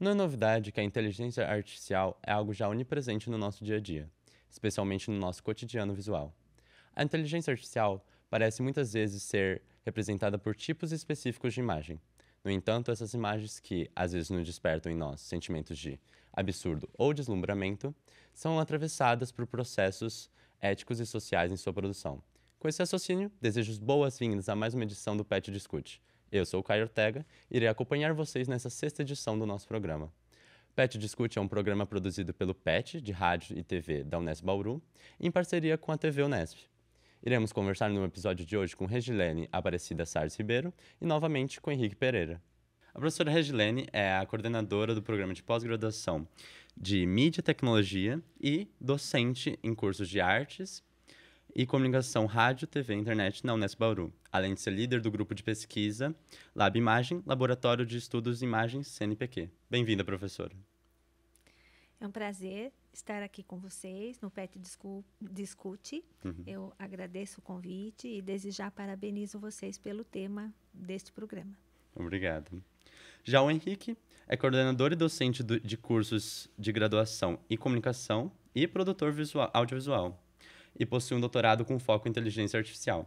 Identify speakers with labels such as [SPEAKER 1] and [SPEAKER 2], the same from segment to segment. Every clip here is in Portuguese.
[SPEAKER 1] Não é novidade que a inteligência artificial é algo já onipresente no nosso dia a dia, especialmente no nosso cotidiano visual. A inteligência artificial parece muitas vezes ser representada por tipos específicos de imagem. No entanto, essas imagens que às vezes nos despertam em nós sentimentos de absurdo ou deslumbramento são atravessadas por processos éticos e sociais em sua produção. Com esse raciocínio, desejo boas-vindas a mais uma edição do PET Discute. Eu sou o Caio Ortega e irei acompanhar vocês nessa sexta edição do nosso programa. PET Discute é um programa produzido pelo PET, de Rádio e TV da Unesp Bauru, em parceria com a TV Unesp. Iremos conversar no episódio de hoje com Regilene Aparecida Sardes Ribeiro e novamente com Henrique Pereira. A professora Regilene é a coordenadora do programa de pós-graduação de Mídia e Tecnologia e docente em cursos de artes e comunicação rádio, TV e internet na Unesp Bauru, além de ser líder do grupo de pesquisa Lab Imagem, Laboratório de Estudos Imagens CNPq. Bem-vinda, professora.
[SPEAKER 2] É um prazer estar aqui com vocês no PET Discute. Eu agradeço o convite e desde já parabenizo vocês pelo tema deste programa.
[SPEAKER 1] Obrigado. Já o Henrique é coordenador e docente de cursos de graduação e comunicação e produtor audiovisual e possui um doutorado com foco em inteligência artificial.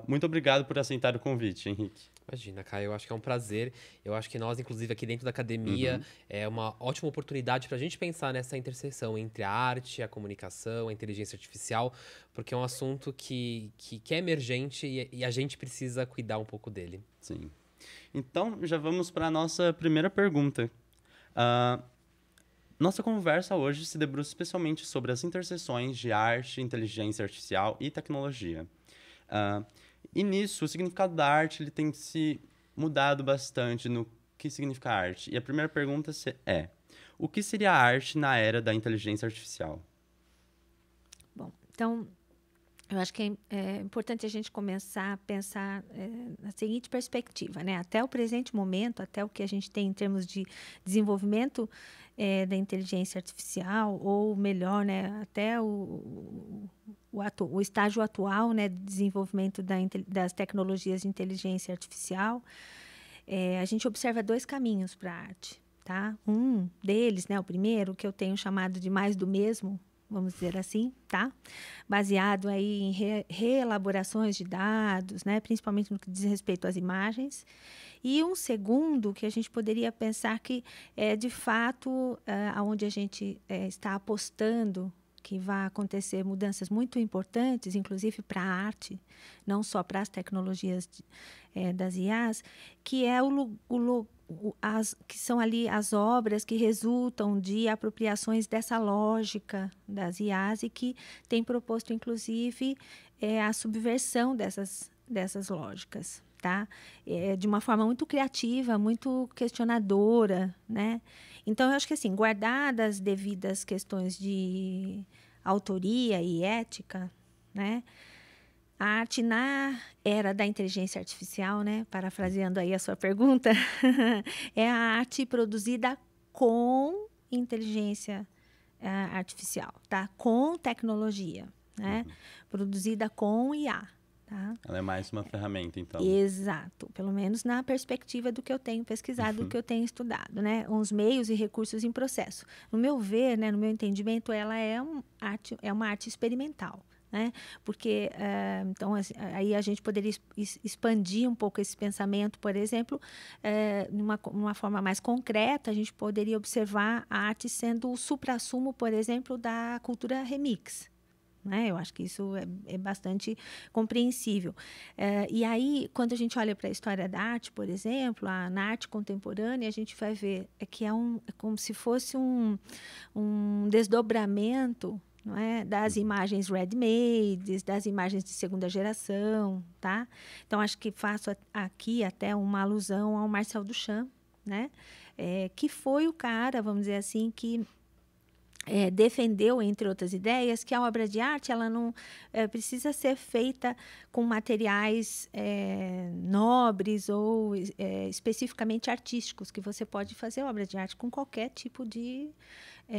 [SPEAKER 1] Muito obrigado por aceitar o convite, Henrique.
[SPEAKER 3] Imagina, Caio, eu acho que é um prazer. Eu acho que nós, inclusive, aqui dentro da academia, é uma ótima oportunidade para a gente pensar nessa interseção entre a arte, a comunicação, a inteligência artificial, porque é um assunto que é emergente e a gente precisa cuidar um pouco dele.
[SPEAKER 1] Sim. Então, já vamos para a nossa primeira pergunta. Nossa conversa hoje se debruça especialmente sobre as interseções de arte, inteligência artificial e tecnologia. E nisso, o significado da arte ele tem se mudado bastante no que significa arte. E a primeira pergunta é: o que seria a arte na era da inteligência artificial?
[SPEAKER 2] Bom, então, eu acho que é importante a gente começar a pensar na seguinte perspectiva, né? Até o presente momento, até o que a gente tem em termos de desenvolvimento da inteligência artificial, ou melhor, né, até o estágio atual, né, de desenvolvimento das tecnologias de inteligência artificial, a gente observa dois caminhos para a arte, tá? Um deles, né, o primeiro, que eu tenho chamado de mais do mesmo, vamos dizer assim, tá? Baseado aí em reelaborações de dados, né? Principalmente no que diz respeito às imagens. E um segundo que a gente poderia pensar que é de fato aonde a gente está apostando que vai acontecer mudanças muito importantes, inclusive para a arte, não só para as tecnologias das IAs, que é que são ali as obras que resultam de apropriações dessa lógica das IAs e que tem proposto, inclusive, a subversão dessas lógicas, tá? De uma forma muito criativa, muito questionadora, né? Então, eu acho que, assim, guardadas as devidas questões de autoria e ética, né? A arte na era da inteligência artificial, né? Parafraseando aí a sua pergunta, é a arte produzida com inteligência artificial, tá? Com tecnologia, né? Produzida com IA, tá?
[SPEAKER 1] Ela é mais uma ferramenta, então.
[SPEAKER 2] Exato, pelo menos na perspectiva do que eu tenho pesquisado, do que eu tenho estudado, né? Os meios e recursos em processo. No meu ver, né, no meu entendimento, ela é uma arte experimental. Né? Porque, então, aí a gente poderia expandir um pouco esse pensamento, por exemplo, numa forma mais concreta, a gente poderia observar a arte sendo o suprassumo, por exemplo, da cultura remix. Né? Eu acho que isso é bastante compreensível. E aí, quando a gente olha para a história da arte, por exemplo, na arte contemporânea, a gente vai ver que é como se fosse um desdobramento, não é? Das imagens ready-made, das imagens de segunda geração, tá? Então, acho que faço aqui até uma alusão ao Marcel Duchamp, né? Que foi o cara, vamos dizer assim, que defendeu, entre outras ideias, que a obra de arte ela não precisa ser feita com materiais nobres ou especificamente artísticos, que você pode fazer obra de arte com qualquer tipo de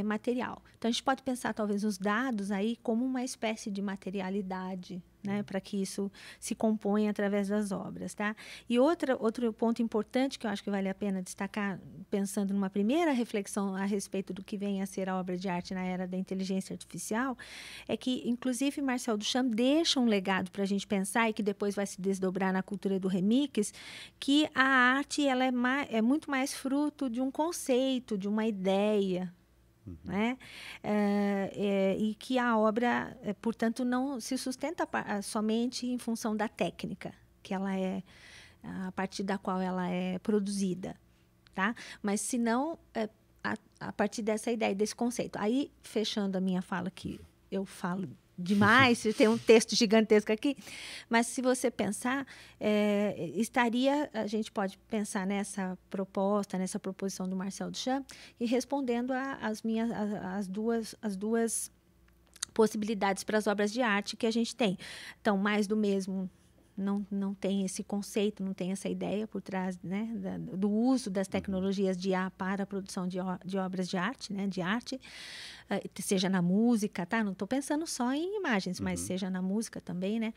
[SPEAKER 2] material. Então, a gente pode pensar, talvez, os dados aí como uma espécie de materialidade, né, para que isso se componha através das obras, tá? E outro ponto importante que eu acho que vale a pena destacar, pensando numa primeira reflexão a respeito do que vem a ser a obra de arte na era da inteligência artificial, é que, inclusive, Marcel Duchamp deixa um legado para a gente pensar e que depois vai se desdobrar na cultura do remix, que a arte ela é muito mais fruto de um conceito, de uma ideia, né? E que a obra, portanto, não se sustenta somente em função da técnica, que ela é a partir da qual ela é produzida, tá? Mas se não, a partir dessa ideia, desse conceito. Aí, fechando a minha fala, que eu falo demais, tem um texto gigantesco aqui, mas se você pensar, a gente pode pensar nessa proposta, nessa proposição do Marcel Duchamp e respondendo as duas possibilidades para as obras de arte que a gente tem. Então, mais do mesmo não tem esse conceito, não tem essa ideia por trás, né, do uso das tecnologias de IA para a produção de obras de arte, né, de arte, seja na música, tá? Não estou pensando só em imagens, mas seja na música também, né?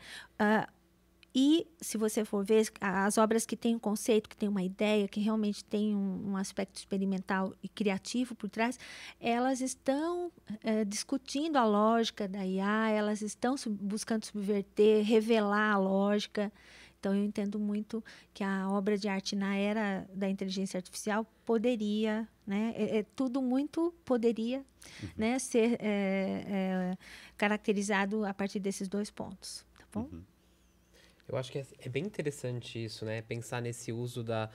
[SPEAKER 2] E, se você for ver, as obras que têm um conceito, que têm uma ideia, que realmente têm um aspecto experimental e criativo por trás, elas estão discutindo a lógica da IA, elas estão buscando subverter, revelar a lógica. Então, eu entendo muito que a obra de arte na era da inteligência artificial poderia, né, tudo muito poderia, né, ser caracterizado a partir desses dois pontos, tá bom?
[SPEAKER 3] Eu acho que é bem interessante isso, né? Pensar nesse uso da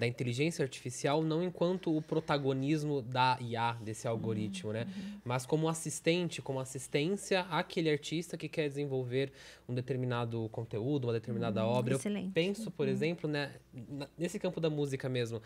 [SPEAKER 3] inteligência artificial não enquanto o protagonismo da IA, desse algoritmo, né? Mas como assistente, como assistência àquele artista que quer desenvolver um determinado conteúdo, uma determinada obra.
[SPEAKER 2] Excelente.
[SPEAKER 3] Eu penso, por exemplo, né, nesse campo da música mesmo,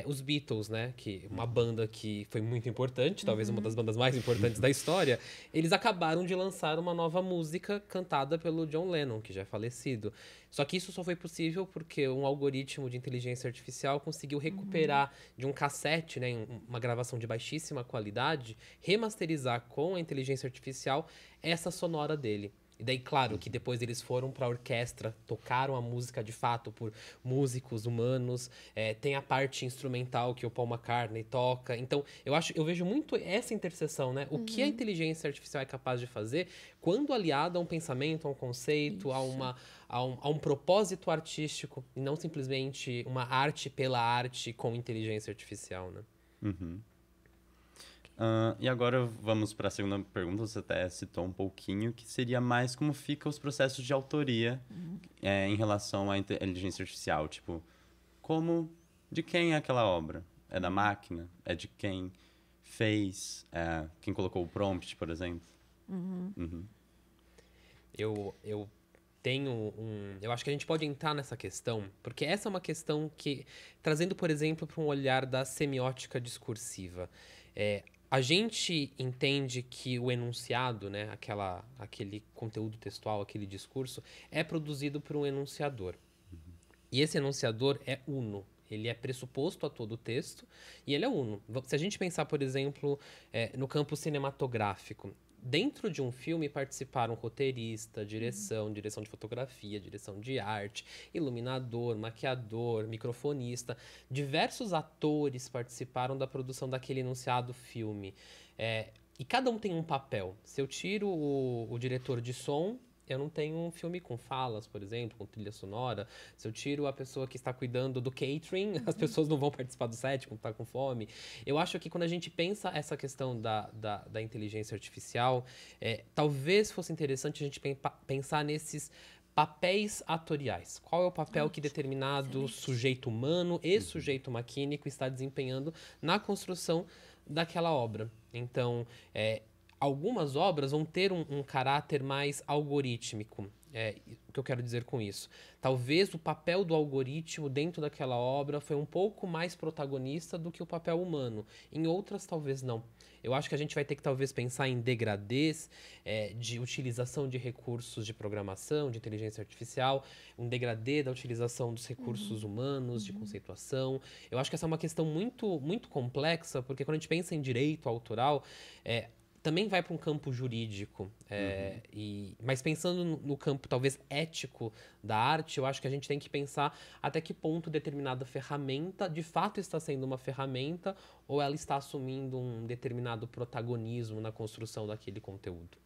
[SPEAKER 3] os Beatles, né? Que uma banda que foi muito importante, talvez uma das bandas mais importantes da história, eles acabaram de lançar uma nova música cantada pelo John Lennon, que já é falecido. Só que isso só foi possível porque um algoritmo de inteligência artificial conseguiu recuperar de um cassete, né, uma gravação de baixíssima qualidade, remasterizar com a inteligência artificial essa sonora dele. E daí, claro, que depois eles foram para a orquestra, tocaram a música de fato por músicos humanos, tem a parte instrumental que o Paul McCartney toca. Então, eu vejo muito essa interseção, né? O que a inteligência artificial é capaz de fazer quando aliada a um pensamento, a um conceito, a um propósito artístico, e não simplesmente uma arte pela arte com inteligência artificial, né?
[SPEAKER 1] E agora vamos para a segunda pergunta, você até citou um pouquinho, que seria mais como ficam os processos de autoria em relação à inteligência artificial. Tipo, de quem é aquela obra? É da máquina? É de quem fez? Quem colocou o prompt, por exemplo?
[SPEAKER 3] Eu tenho eu acho que a gente pode entrar nessa questão, porque essa é uma questão que, trazendo, por exemplo, para um olhar da semiótica discursiva, a gente entende que o enunciado, né, aquele conteúdo textual, aquele discurso, é produzido por um enunciador. E esse enunciador é uno. Ele é pressuposto a todo o texto e ele é uno. Se a gente pensar, por exemplo, no campo cinematográfico, dentro de um filme participaram roteirista, direção de fotografia, direção de arte, iluminador, maquiador, microfonista. Diversos atores participaram da produção daquele enunciado filme. E cada um tem um papel. Se eu tiro o diretor de som, eu não tenho um filme com falas, por exemplo, com trilha sonora. Se eu tiro a pessoa que está cuidando do catering, as pessoas não vão participar do set, vão estar com fome. Eu acho que quando a gente pensa essa questão da inteligência artificial, talvez fosse interessante a gente pensar nesses papéis atoriais. Qual é o papel que determinado sujeito humano e sujeito maquínico está desempenhando na construção daquela obra? Então, algumas obras vão ter um caráter mais algorítmico. O que eu quero dizer com isso? Talvez o papel do algoritmo dentro daquela obra foi um pouco mais protagonista do que o papel humano. Em outras, talvez não. Eu acho que a gente vai ter que talvez pensar em degradês de utilização de recursos de programação, de inteligência artificial, um degradê da utilização dos recursos humanos, de conceituação. Eu acho que essa é uma questão muito, muito complexa, porque quando a gente pensa em direito autoral, também vai para um campo jurídico. Mas pensando no campo, talvez, ético da arte, eu acho que a gente tem que pensar até que ponto determinada ferramenta, de fato, está sendo uma ferramenta ou ela está assumindo um determinado protagonismo na construção daquele conteúdo.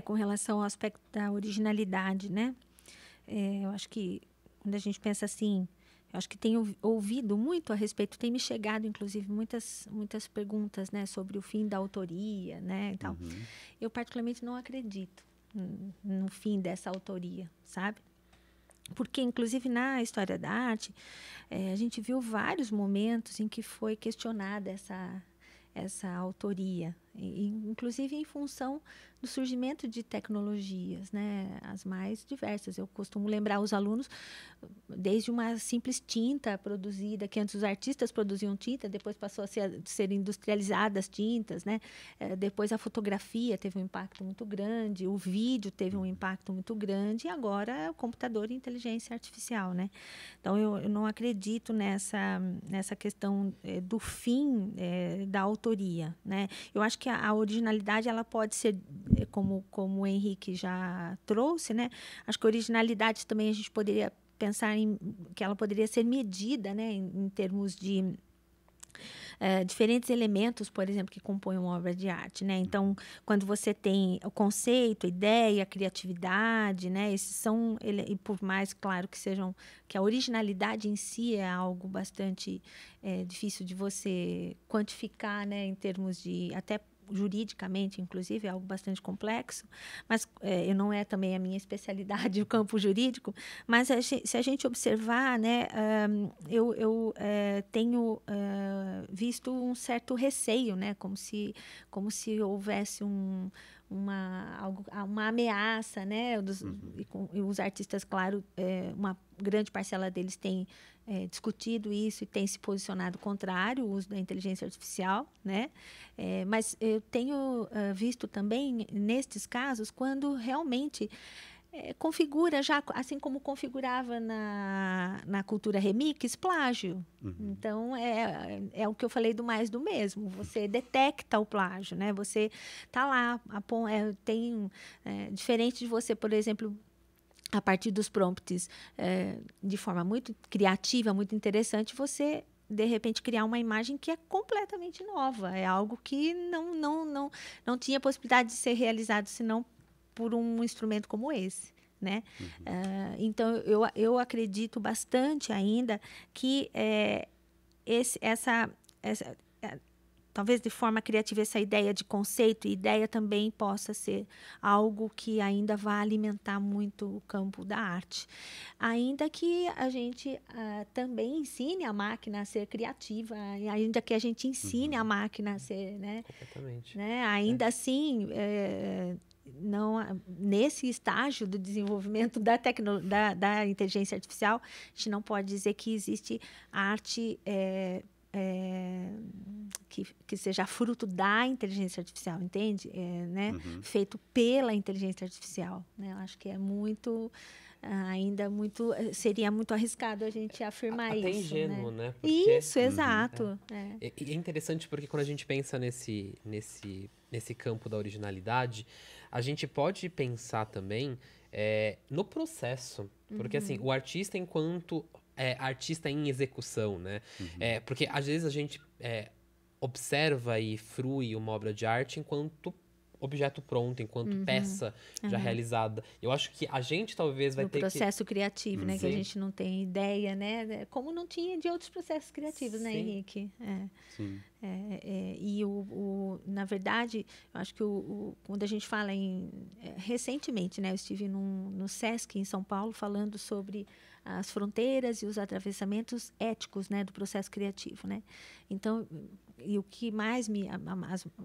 [SPEAKER 2] Com relação ao aspecto da originalidade, né? Eu acho que quando a gente pensa assim, eu acho que tenho ouvido muito a respeito, tem me chegado, inclusive, muitas perguntas, né, sobre o fim da autoria, né, e tal. Eu, particularmente, não acredito no fim dessa autoria, sabe? Porque, inclusive, na história da arte, a gente viu vários momentos em que foi questionada essa autoria, inclusive em função do surgimento de tecnologias, né, as mais diversas. Eu costumo lembrar os alunos desde uma simples tinta produzida, que antes os artistas produziam tinta, depois passou a ser industrializadas tintas, né? Depois a fotografia teve um impacto muito grande, o vídeo teve um impacto muito grande, e agora o computador e a inteligência artificial, né? Então, eu não acredito nessa questão do fim da autoria, né? Eu acho que a originalidade, ela pode ser, como o Henrique já trouxe, né? Acho que a originalidade também a gente poderia pensar em que ela poderia ser medida, né, em termos de diferentes elementos, por exemplo, que compõem uma obra de arte, né? Então, quando você tem o conceito, a ideia, a criatividade, né? Esses são, e por mais claro que a originalidade em si é algo bastante difícil de você quantificar, né? Em termos de até juridicamente, inclusive, é algo bastante complexo, mas não é também a minha especialidade, o campo jurídico, mas se a gente observar, né, eu tenho visto um certo receio, né, como se houvesse uma ameaça, né, e os artistas, claro, uma grande parcela deles tem discutido isso e tem se posicionado contrário ao uso da inteligência artificial, né? Mas eu tenho visto também, nestes casos, quando realmente configura já, assim como configurava na cultura remix, plágio. Então, é o que eu falei do mais do mesmo. Você detecta o plágio, né? Você está lá, diferente de você, por exemplo, a partir dos prompts, de forma muito criativa, muito interessante, você, de repente, criar uma imagem que é completamente nova. É algo que não tinha possibilidade de ser realizado, senão por um instrumento como esse, né? Então, eu acredito bastante ainda que talvez de forma criativa, essa ideia de conceito e ideia também possa ser algo que ainda vai alimentar muito o campo da arte. Ainda que a gente também ensine a máquina a ser criativa, ainda que a gente ensine a máquina a ser, né?
[SPEAKER 3] Completamente.
[SPEAKER 2] Né? Ainda assim, não, nesse estágio do desenvolvimento da inteligência artificial, a gente não pode dizer que existe arte que seja fruto da inteligência artificial, entende? Né? Feito pela inteligência artificial. Né? Eu acho que é seria muito arriscado a gente afirmar
[SPEAKER 3] até
[SPEAKER 2] isso.
[SPEAKER 3] Ingênuo, né?
[SPEAKER 2] Porque, isso, exato.
[SPEAKER 3] É interessante porque quando a gente pensa nesse campo da originalidade, a gente pode pensar também no processo. Porque, assim, o artista enquanto artista em execução, né? Porque, às vezes, a gente observa e frui uma obra de arte enquanto objeto pronto, enquanto peça já realizada. Eu acho que a gente talvez vai ter
[SPEAKER 2] processo criativo, né? Que a gente não tem ideia, né? Como não tinha de outros processos criativos, né, Henrique?
[SPEAKER 1] Sim.
[SPEAKER 2] E na verdade, eu acho que quando a gente fala recentemente, né? Eu estive no Sesc, em São Paulo, falando sobre as fronteiras e os atravessamentos éticos, né, do processo criativo, né? Então, e o que mais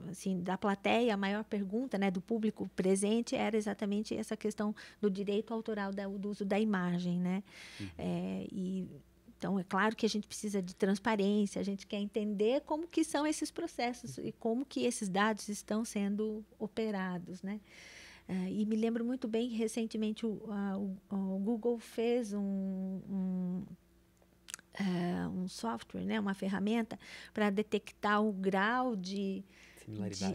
[SPEAKER 2] assim, da plateia, a maior pergunta, né, do público presente era exatamente essa questão do direito autoral do uso da imagem, né? Então, é claro que a gente precisa de transparência, a gente quer entender como que são esses processos e como que esses dados estão sendo operados, né? E me lembro muito bem, recentemente o Google fez um software, né, uma ferramenta para detectar o grau de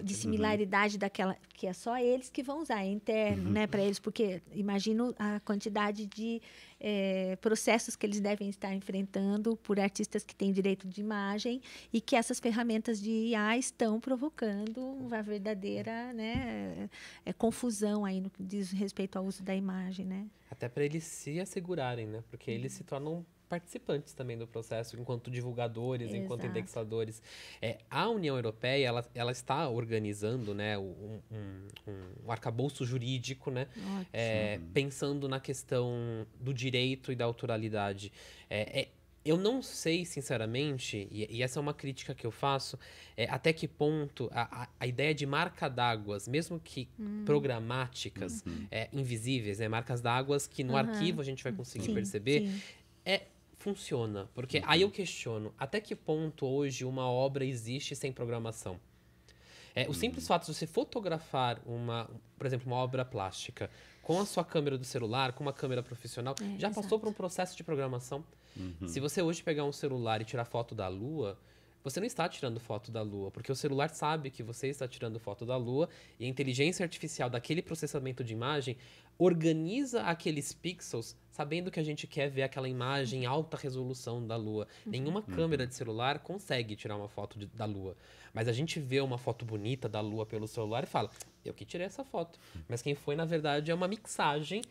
[SPEAKER 2] similaridade daquela, que é só eles que vão usar, é interno, né, para eles, porque imagino a quantidade de processos que eles devem estar enfrentando por artistas que têm direito de imagem e que essas ferramentas de IA estão provocando uma verdadeira, né, confusão aí no que diz respeito ao uso da imagem, né?
[SPEAKER 3] Até para eles se assegurarem, né? Porque eles se tornam participantes também do processo, enquanto divulgadores,
[SPEAKER 2] Exato.
[SPEAKER 3] enquanto indexadores. A União Europeia, ela está organizando, né, um arcabouço jurídico, né, pensando na questão do direito e da autoralidade. Eu não sei, sinceramente, e essa é uma crítica que eu faço, até que ponto a ideia de marca d'águas, mesmo que programáticas, invisíveis, né, marcas d'águas que no arquivo a gente vai conseguir perceber, funciona. Porque aí eu questiono, até que ponto hoje uma obra existe sem programação? O simples fato de você fotografar por exemplo, uma obra plástica com a sua câmera do celular, com uma câmera profissional, já passou por um processo de programação. Se você hoje pegar um celular e tirar foto da Lua, você não está tirando foto da Lua, porque o celular sabe que você está tirando foto da Lua e a inteligência artificial daquele processamento de imagem organiza aqueles pixels sabendo que a gente quer ver aquela imagem em alta resolução da Lua. Nenhuma câmera de celular consegue tirar uma foto da Lua. Mas a gente vê uma foto bonita da Lua pelo celular e fala, eu que tirei essa foto. Mas quem foi, na verdade, é uma mixagem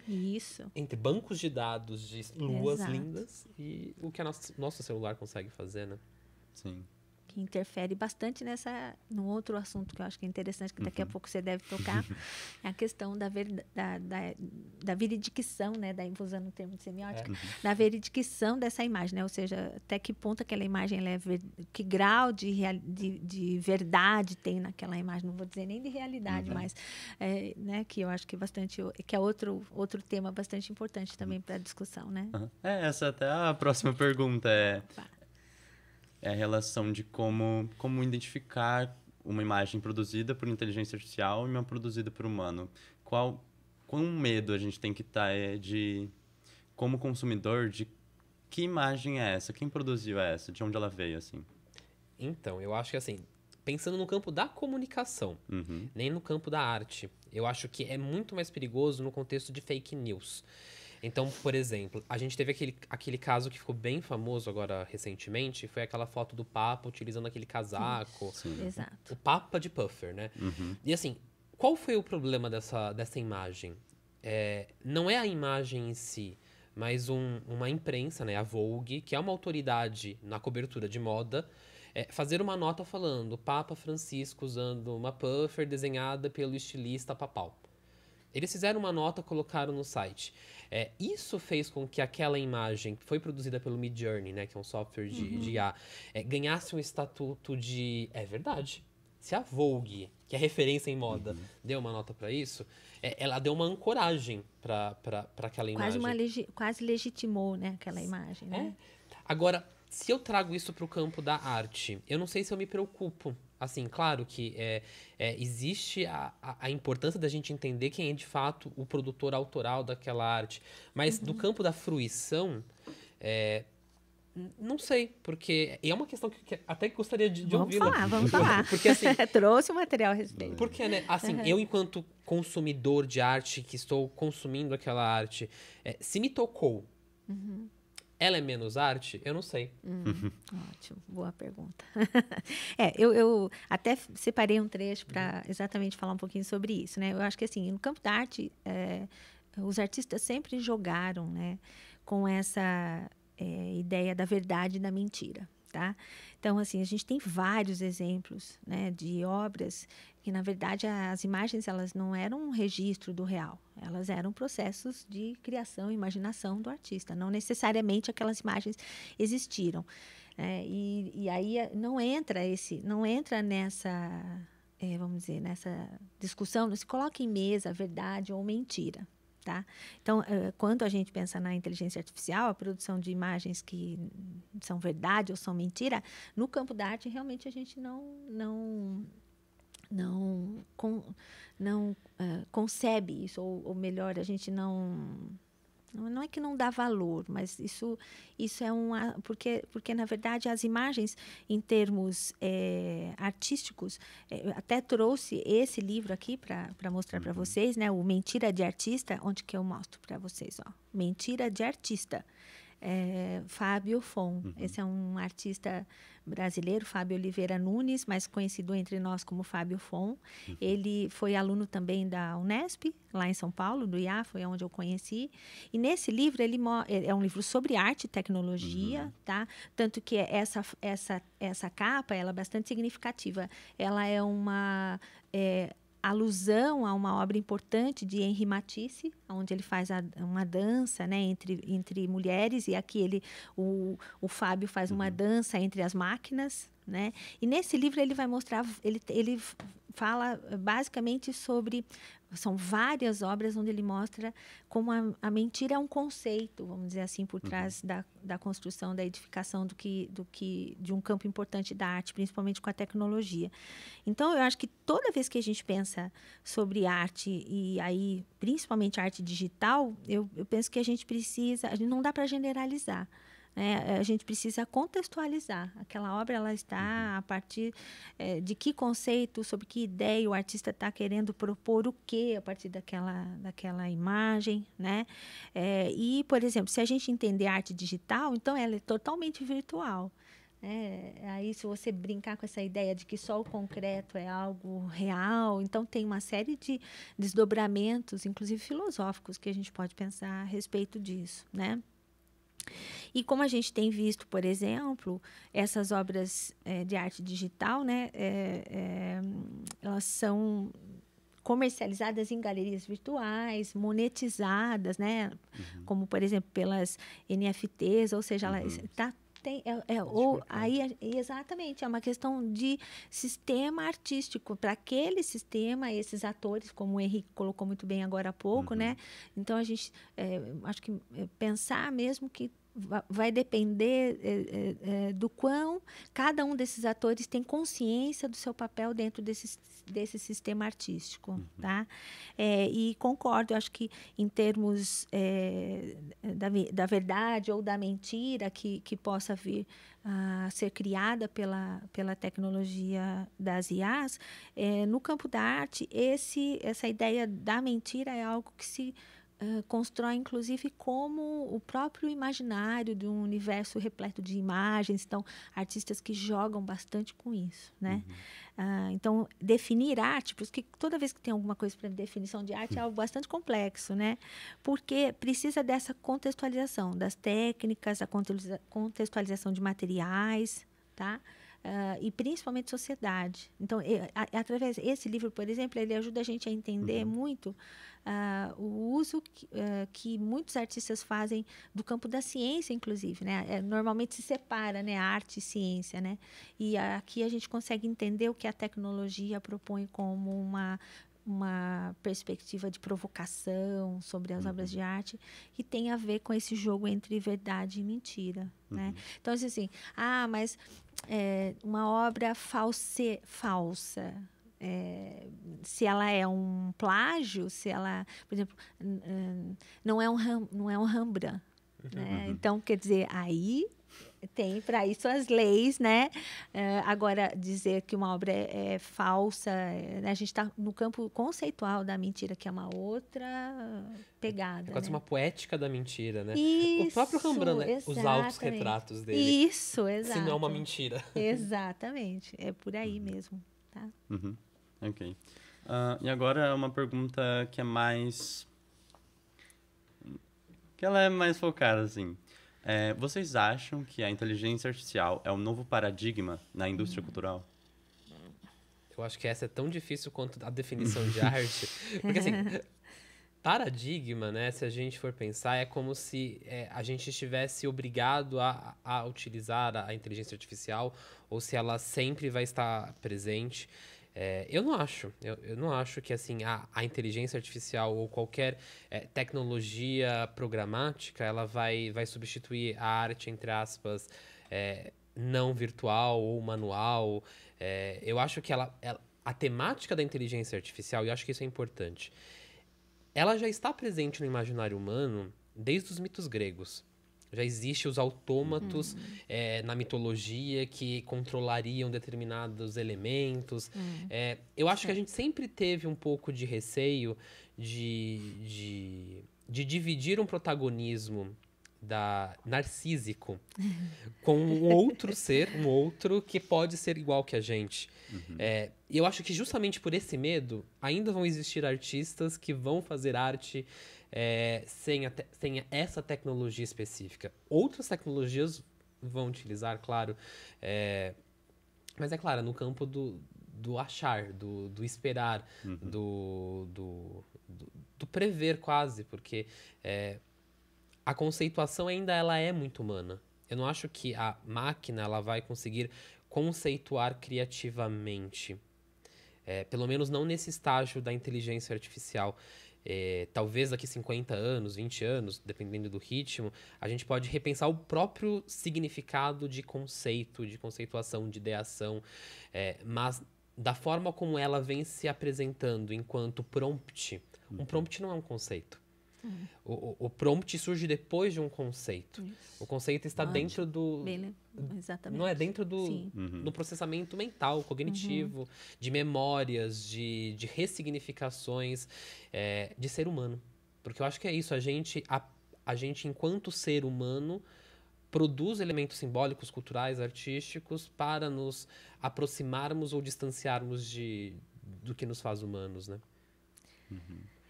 [SPEAKER 3] entre bancos de dados de luas lindas e o que nosso celular consegue fazer, né?
[SPEAKER 1] Sim.
[SPEAKER 2] Que interfere bastante num outro assunto que eu acho que é interessante, que daqui a pouco você deve tocar, é a questão da veridicção, né, usando o termo de semiótica, da veridicção dessa imagem, né, ou seja, até que ponto aquela imagem, que grau de verdade tem naquela imagem, não vou dizer nem de realidade, mas, né, que eu acho que que é outro tema bastante importante também para a discussão, né?
[SPEAKER 1] Essa até a próxima pergunta é a relação de como identificar uma imagem produzida por inteligência artificial e uma produzida por humano. Quão medo a gente tem que estar como consumidor, de que imagem é essa? Quem produziu essa? De onde ela veio, assim?
[SPEAKER 3] Então, eu acho que, assim, pensando no campo da comunicação, nem no campo da arte, eu acho que é muito mais perigoso no contexto de fake news. Então, por exemplo, a gente teve aquele caso que ficou bem famoso agora recentemente, foi aquela foto do Papa utilizando aquele casaco.
[SPEAKER 2] Sim. Exato.
[SPEAKER 3] O Papa de puffer, né? E assim, qual foi o problema dessa imagem? Não é a imagem em si, mas uma imprensa, né, a Vogue, que é uma autoridade na cobertura de moda, fazer uma nota falando Papa Francisco usando uma puffer desenhada pelo estilista papal. Eles fizeram uma nota, colocaram no site. Isso fez com que aquela imagem, que foi produzida pelo Midjourney, né, que é um software de IA, ganhasse um estatuto de... É verdade. Se a Vogue, que é referência em moda, deu uma nota para isso, ela deu uma ancoragem para aquela imagem.
[SPEAKER 2] Quase legitimou, né, aquela imagem. Né?
[SPEAKER 3] Agora, se eu trago isso para o campo da arte, eu não sei se eu me preocupo. Assim, claro que existe a importância da gente entender quem é, de fato, o produtor autoral daquela arte. Mas do campo da fruição, não sei, porque é uma questão que até gostaria de ouvi-la.
[SPEAKER 2] Vamos falar.
[SPEAKER 3] Porque, assim,
[SPEAKER 2] trouxe o material a respeito.
[SPEAKER 3] Porque, né, assim, eu, enquanto consumidor de arte, que estou consumindo aquela arte, se me tocou... Ela é menos arte? Eu não sei.
[SPEAKER 2] Ótimo, boa pergunta. Eu até separei um trecho para exatamente falar um pouquinho sobre isso, né? Eu acho que, assim, no campo da arte, os artistas sempre jogaram, né, com essa ideia da verdade e da mentira, tá? Então, assim, a gente tem vários exemplos, né, de obras que, na verdade, as imagens, elas não eram um registro do real. Elas eram processos de criação e imaginação do artista. Não necessariamente aquelas imagens existiram. E aí não entra nessa, vamos dizer, nessa discussão, não se coloca em mesa verdade ou mentira. Tá? Então, quando a gente pensa na inteligência artificial, a produção de imagens que são verdade ou são mentira, no campo da arte, realmente a gente não concebe isso, ou melhor, a gente não é que não dá valor, mas isso é porque na verdade as imagens em termos artísticos, até trouxe esse livro aqui para mostrar para vocês, né, o Mentira de Artista, onde que eu mostro para vocês, ó, Mentira de Artista. Fábio Fon. Esse é um artista brasileiro, Fábio Oliveira Nunes, mais conhecido entre nós como Fábio Fon. Ele foi aluno também da Unesp, lá em São Paulo, do IA, foi onde eu conheci. E nesse livro, ele é um livro sobre arte e tecnologia, tá? Tanto que essa capa, ela é bastante significativa. Ela é uma alusão a uma obra importante de Henri Matisse, onde ele faz uma dança, né, entre mulheres, e aqui o Fábio faz uma dança entre as máquinas, né? E nesse livro ele vai mostrar, ele fala basicamente sobre, são várias obras onde ele mostra como a mentira é um conceito, vamos dizer assim, por trás da construção, da edificação de um campo importante da arte, principalmente com a tecnologia. Então, eu acho que toda vez que a gente pensa sobre arte, e aí, principalmente arte digital, eu penso que a gente não dá para generalizar. A gente precisa contextualizar. Aquela obra ela está a partir de que conceito, sobre que ideia o artista está querendo propor o quê a partir daquela imagem, né? E, por exemplo, se a gente entender arte digital, então ela é totalmente virtual. Aí, se você brincar com essa ideia de que só o concreto é algo real, então tem uma série de desdobramentos, inclusive filosóficos, que a gente pode pensar a respeito disso, né? E como a gente tem visto, por exemplo, essas obras de arte digital, né, elas são comercializadas em galerias virtuais, monetizadas, né, como, por exemplo, pelas NFTs, ou seja, ela exatamente, é uma questão de sistema artístico. Para aquele sistema, esses atores, como o Henrique colocou muito bem agora há pouco, né? Então, a gente, acho que pensar mesmo que vai depender do quão cada um desses atores tem consciência do seu papel dentro desse sistema artístico, tá? E concordo, acho que em termos da verdade ou da mentira que possa vir a ser criada pela tecnologia das IAs, no campo da arte, essa ideia da mentira é algo que se constrói, inclusive, como o próprio imaginário de um universo repleto de imagens. Então, artistas que jogam bastante com isso, né? Então, definir arte, porque toda vez que tem alguma coisa para definição de arte é algo bastante complexo, né? Porque precisa dessa contextualização das técnicas, a contextualização de materiais, tá? E principalmente sociedade. Então, através desse livro, por exemplo, ele ajuda a gente a entender muito o uso que muitos artistas fazem do campo da ciência, inclusive, né? Normalmente se separa, né, arte e ciência, né? E aqui a gente consegue entender o que a tecnologia propõe como uma perspectiva de provocação sobre as obras de arte, que tem a ver com esse jogo entre verdade e mentira, né? Então, assim, mas uma obra falsa, se ela é um plágio, se ela, por exemplo, não é um Rembrandt, né? Então, quer dizer, aí tem para isso as leis, né? Agora, dizer que uma obra é falsa, né? A gente está no campo conceitual da mentira, que é uma outra pegada.
[SPEAKER 3] É quase uma poética da mentira, né?
[SPEAKER 2] Isso,
[SPEAKER 3] o próprio Rembrandt, né? Os autorretratos dele.
[SPEAKER 2] Isso, exato.
[SPEAKER 3] Se não é uma mentira.
[SPEAKER 2] Exatamente, é por aí mesmo, tá?
[SPEAKER 1] Ok. E agora uma pergunta que é mais... que ela é mais focada, assim. Vocês acham que a inteligência artificial é um novo paradigma na indústria cultural?
[SPEAKER 3] Eu acho que essa é tão difícil quanto a definição de arte. Porque, assim, paradigma, né, se a gente for pensar, é como se a gente estivesse obrigado a utilizar a inteligência artificial ou se ela sempre vai estar presente. Eu não acho. Eu não acho que assim, a inteligência artificial ou qualquer tecnologia programática ela vai substituir a arte, entre aspas, não virtual ou manual. Eu acho que a temática da inteligência artificial, e eu acho que isso é importante, ela já está presente no imaginário humano desde os mitos gregos. Já existem os autômatos na mitologia que controlariam determinados elementos. Eu acho que a gente sempre teve um pouco de receio de dividir um protagonismo narcísico com um outro ser, um outro que pode ser igual que a gente. E eu acho que justamente por esse medo, ainda vão existir artistas que vão fazer arte sem essa tecnologia específica. Outras tecnologias vão utilizar, claro, mas é claro, no campo do achar, do esperar, do prever quase, porque a conceituação ainda ela é muito humana. Eu não acho que a máquina ela vai conseguir conceituar criativamente. Pelo menos não nesse estágio da inteligência artificial. Talvez daqui 50 anos, 20 anos, dependendo do ritmo, a gente pode repensar o próprio significado de conceito, de conceituação, de ideação. Mas da forma como ela vem se apresentando enquanto prompt, um prompt não é um conceito. O prompt surge depois de um conceito. Isso. O conceito está dentro do...
[SPEAKER 2] Exatamente.
[SPEAKER 3] Não é dentro do processamento mental, cognitivo, de memórias, de ressignificações de ser humano. Porque eu acho que é isso. A gente, enquanto ser humano, produz elementos simbólicos, culturais, artísticos para nos aproximarmos ou distanciarmos do que nos faz humanos, né?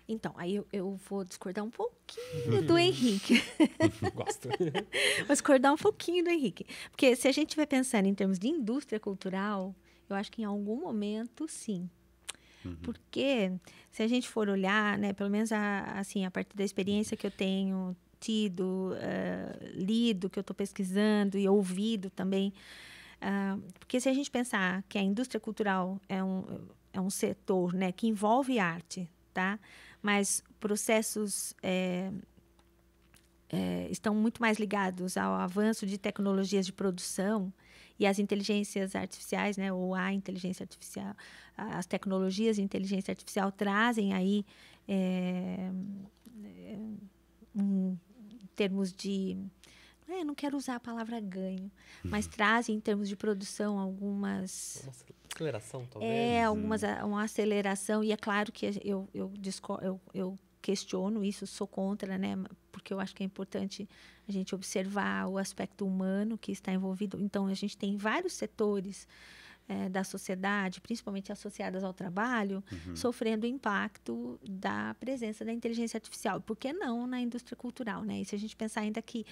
[SPEAKER 2] Então, aí eu vou discordar um pouquinho do Henrique.
[SPEAKER 3] Gosto.
[SPEAKER 2] Vou discordar um pouquinho do Henrique. Porque se a gente vai pensar em termos de indústria cultural, eu acho que em algum momento, sim. Porque se a gente for olhar, né, pelo menos assim, a partir da experiência que eu tenho tido, lido, que eu estou pesquisando e ouvido também, porque se a gente pensar que a indústria cultural é um setor, né, que envolve arte, tá? Mas processos estão muito mais ligados ao avanço de tecnologias de produção e as inteligências artificiais, né, ou a inteligência artificial, as tecnologias de inteligência artificial trazem aí, em termos de... não quero usar a palavra ganho, mas trazem em termos de produção algumas...
[SPEAKER 3] Uma aceleração, talvez?
[SPEAKER 2] Uma aceleração, e é claro que eu questiono isso, sou contra, né? Porque eu acho que é importante a gente observar o aspecto humano que está envolvido. Então, a gente tem vários setores da sociedade, principalmente associadas ao trabalho, sofrendo o impacto da presença da inteligência artificial. Por que não na indústria cultural, né? E se a gente pensar ainda que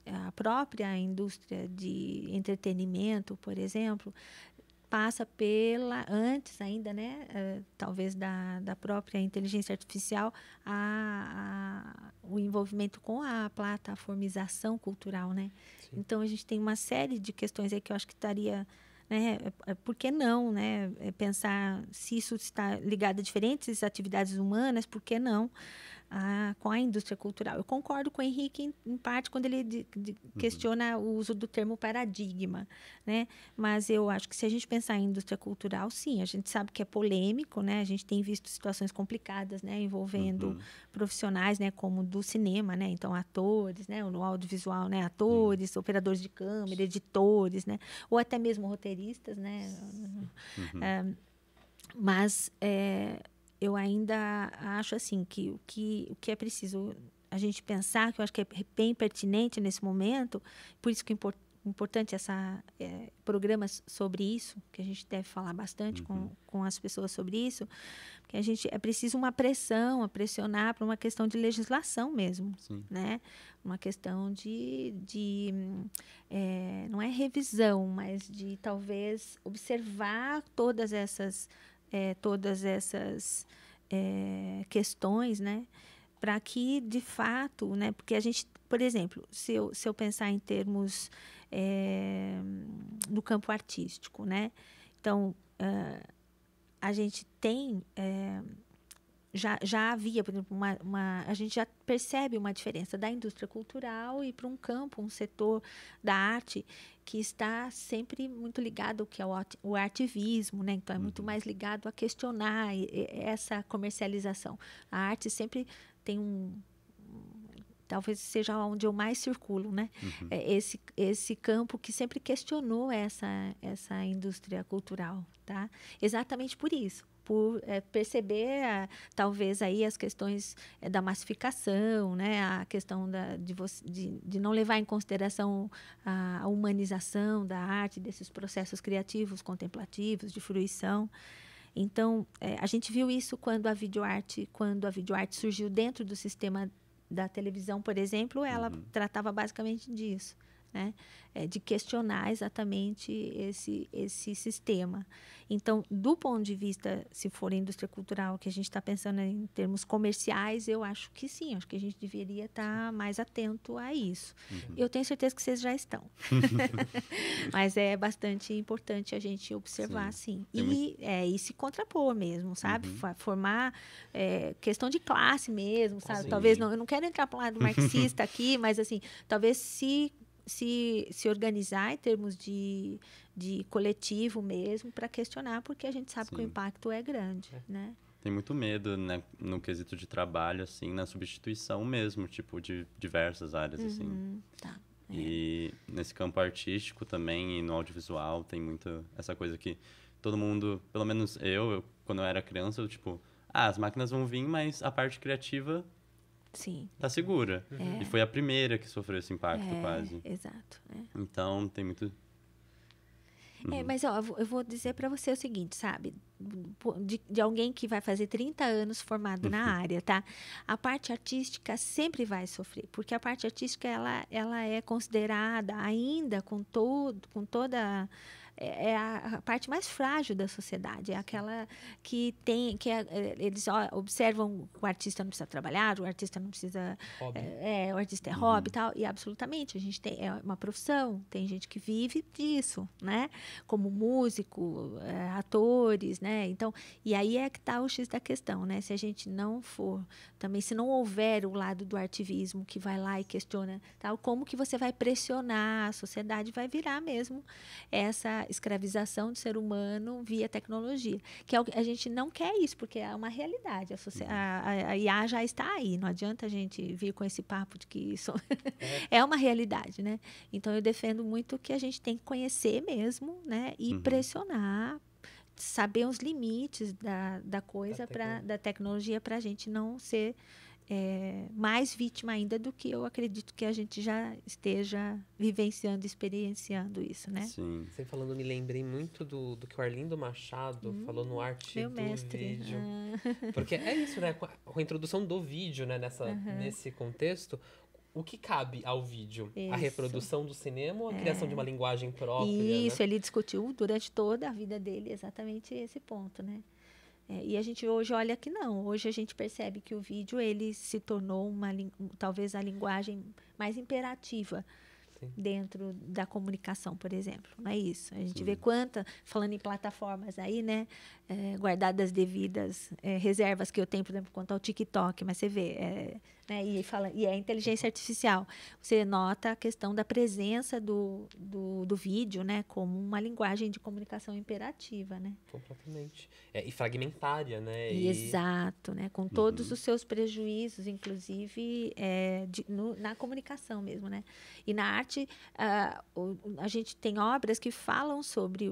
[SPEAKER 2] a própria indústria de entretenimento, por exemplo, passa antes ainda, né, talvez da própria inteligência artificial, o envolvimento com a plataformização cultural, né? Sim. Então, a gente tem uma série de questões aí que eu acho que estaria... Né, por que não, né, pensar se isso está ligado a diferentes atividades humanas, por que não com a indústria cultural? Eu concordo com o Henrique em parte quando ele questiona o uso do termo paradigma, né? Mas eu acho que se a gente pensar em indústria cultural, sim, a gente sabe que é polêmico, né? A gente tem visto situações complicadas, né, envolvendo profissionais, né, como do cinema, né? Então, atores, né, no audiovisual, né, atores, operadores de câmera, editores, né, ou até mesmo roteiristas, né? Mas eu ainda acho assim que o que é preciso a gente pensar, que eu acho que é bem pertinente nesse momento, por isso que é importante programas sobre isso, que a gente deve falar bastante com as pessoas sobre isso, porque é preciso uma pressão, pressionar para uma questão de legislação mesmo, né? Uma questão não é revisão, mas de talvez observar todas essas questões, né, para que, de fato, né, porque a gente, por exemplo, se eu pensar em termos do campo artístico, né, então, a gente tem, já havia, por exemplo, a gente já percebe uma diferença da indústria cultural e para um campo, um setor da arte que está sempre muito ligado ao que é o artivismo, né? Então, é muito mais ligado a questionar essa comercialização. A arte sempre tem talvez seja onde eu mais circulo, né? Esse campo que sempre questionou essa indústria cultural, tá? Exatamente por isso, por perceber talvez aí as questões da massificação, né? A questão de não levar em consideração a humanização da arte, desses processos criativos, contemplativos, de fruição. Então, a gente viu isso quando a videoarte surgiu dentro do sistema da televisão, por exemplo, ela tratava basicamente disso, né? De questionar exatamente esse sistema. Então, do ponto de vista, se for a indústria cultural, que a gente está pensando em termos comerciais, eu acho que sim, acho que a gente deveria estar mais atento a isso. Eu tenho certeza que vocês já estão. Mas é bastante importante a gente observar, sim. E se contrapor mesmo, sabe? Formar questão de classe mesmo, sabe? Talvez, eu não quero entrar para o lado marxista aqui, mas assim, talvez se organizar em termos de coletivo mesmo para questionar, porque a gente sabe que o impacto é grande, né?
[SPEAKER 1] Tem muito medo, né, no quesito de trabalho, assim, na substituição mesmo, tipo, de diversas áreas, assim.
[SPEAKER 2] Tá.
[SPEAKER 1] E nesse campo artístico também, e no audiovisual, tem muito essa coisa que todo mundo, pelo menos eu quando eu era criança, eu, tipo, as máquinas vão vir, mas a parte criativa...
[SPEAKER 2] Sim.
[SPEAKER 1] Tá segura. E foi a primeira que sofreu esse impacto, quase.
[SPEAKER 2] Exato.
[SPEAKER 1] Então, tem muito...
[SPEAKER 2] Mas ó, eu vou dizer para você o seguinte, sabe? De alguém que vai fazer 30 anos formado na área, tá? A parte artística sempre vai sofrer, porque a parte artística, ela é considerada ainda com toda... É a parte mais frágil da sociedade, é aquela que tem, eles observam que o artista não precisa trabalhar, o artista não precisa, o artista é hobby e tal, e absolutamente, a gente é uma profissão, tem gente que vive disso, né, como músico, atores, né, então, e aí é que está o X da questão, né, se a gente não for, também se não houver o lado do artivismo que vai lá e questiona, tal, como que você vai pressionar, a sociedade vai virar mesmo essa escravização do ser humano via tecnologia, que a gente não quer isso, porque é uma realidade. A IA já está aí, não adianta a gente vir com esse papo de que isso é uma realidade, né? Então, eu defendo muito que a gente tem que conhecer mesmo, né? E pressionar, saber os limites da coisa, da tecnologia, para a gente não ser mais vítima ainda do que eu acredito que a gente já esteja vivenciando, experienciando isso, né?
[SPEAKER 1] Sim.
[SPEAKER 3] Você falando, me lembrei muito do que o Arlindo Machado falou no Arte
[SPEAKER 2] meu
[SPEAKER 3] do
[SPEAKER 2] mestre.
[SPEAKER 3] Vídeo. Porque é isso, né? Com a introdução do vídeo, né? Nesse contexto, o que cabe ao vídeo?
[SPEAKER 2] Isso.
[SPEAKER 3] A reprodução do cinema ou a criação de uma linguagem própria?
[SPEAKER 2] Isso,
[SPEAKER 3] né?
[SPEAKER 2] ele discutiu durante toda a vida dele exatamente esse ponto, né? E a gente hoje olha que não. Hoje a gente percebe que o vídeo ele se tornou talvez a linguagem mais imperativa dentro da comunicação, por exemplo. Não é isso? A gente vê falando em plataformas aí, né? Guardadas devidas reservas que eu tenho, por exemplo, quanto ao TikTok, mas você vê, né? E a inteligência artificial. Você nota a questão da presença do vídeo, né? Como uma linguagem de comunicação imperativa, né?
[SPEAKER 3] Completamente. E fragmentária, né?
[SPEAKER 2] Exato, né? Com todos os seus prejuízos, inclusive na comunicação mesmo, né? E na arte, a gente tem obras que falam sobre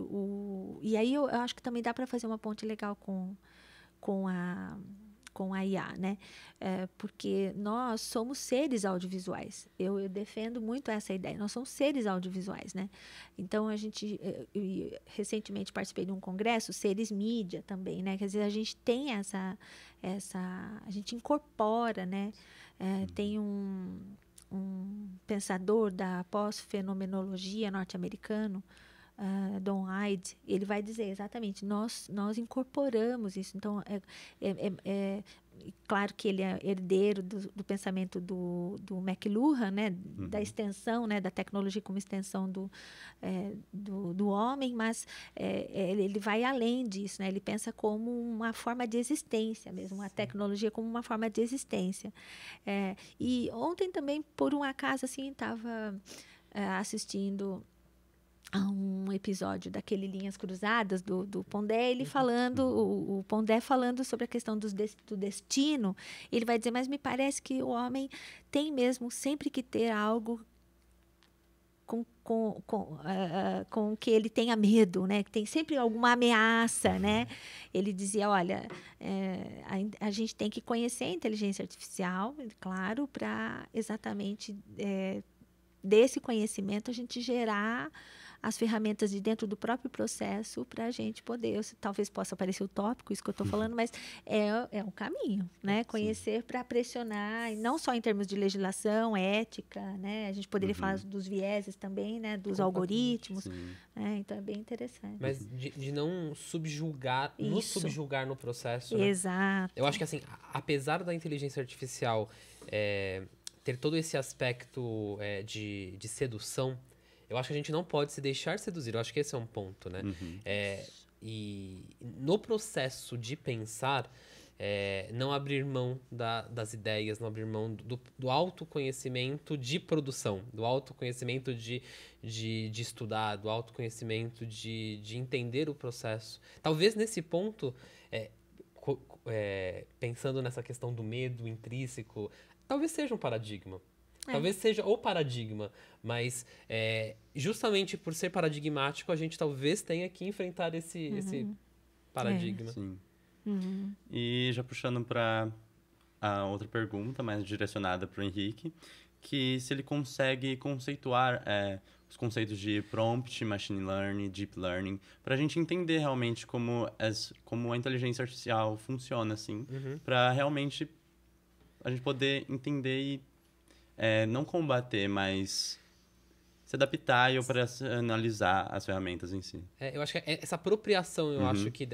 [SPEAKER 2] E aí eu acho que também dá para fazer uma ponte legal com a IA, né? Porque nós somos seres audiovisuais. Eu defendo muito essa ideia. Nós somos seres audiovisuais, né? Então, eu recentemente participei de um congresso, Seres Mídia também, né? Quer dizer, a gente tem a gente incorpora, né? Tem um pensador da pós-fenomenologia norte-americano, Don Hyde, ele vai dizer exatamente, nós incorporamos isso. Então, claro que ele é herdeiro do pensamento do McLuhan, né, da extensão, né, da tecnologia como extensão do homem, mas ele vai além disso, né, ele pensa como uma forma de existência mesmo, a tecnologia como uma forma de existência. E ontem também, por um acaso, assim, estava assistindo a um episódio daquele Linhas Cruzadas do Pondé, ele falando, o Pondé falando sobre a questão do destino. Ele vai dizer, mas me parece que o homem tem mesmo sempre que ter algo com que ele tenha medo, né? Que tem sempre alguma ameaça, né? Ele dizia, olha, a gente tem que conhecer a inteligência artificial, claro, para exatamente desse conhecimento a gente gerar as ferramentas de dentro do próprio processo para a gente poder, talvez possa parecer utópico isso que eu estou falando, mas é um caminho, né? Conhecer para pressionar, e não só em termos de legislação, ética, né? A gente poderia falar dos vieses também, né? Dos algoritmos, né? Então é bem interessante.
[SPEAKER 3] Mas de não subjugar, nos subjugar no processo, né?
[SPEAKER 2] Exato.
[SPEAKER 3] Eu acho que assim, apesar da inteligência artificial ter todo esse aspecto de sedução, eu acho que a gente não pode se deixar seduzir. Eu acho que esse é um ponto, né? E no processo de pensar, não abrir mão das ideias, não abrir mão do autoconhecimento de produção, do autoconhecimento de estudar, do autoconhecimento de entender o processo. Talvez nesse ponto, pensando nessa questão do medo intrínseco, talvez seja um paradigma. Talvez seja o paradigma, mas justamente por ser paradigmático, a gente talvez tenha que enfrentar esse paradigma.
[SPEAKER 1] Sim. E já puxando para a outra pergunta, mais direcionada para o Henrique, que se ele consegue conceituar os conceitos de prompt, machine learning, deep learning, para a gente entender realmente como a inteligência artificial funciona, assim, para realmente a gente poder entender e não combater, mas se adaptar e operacionalizar as ferramentas em si.
[SPEAKER 3] Eu acho que essa apropriação, eu acho que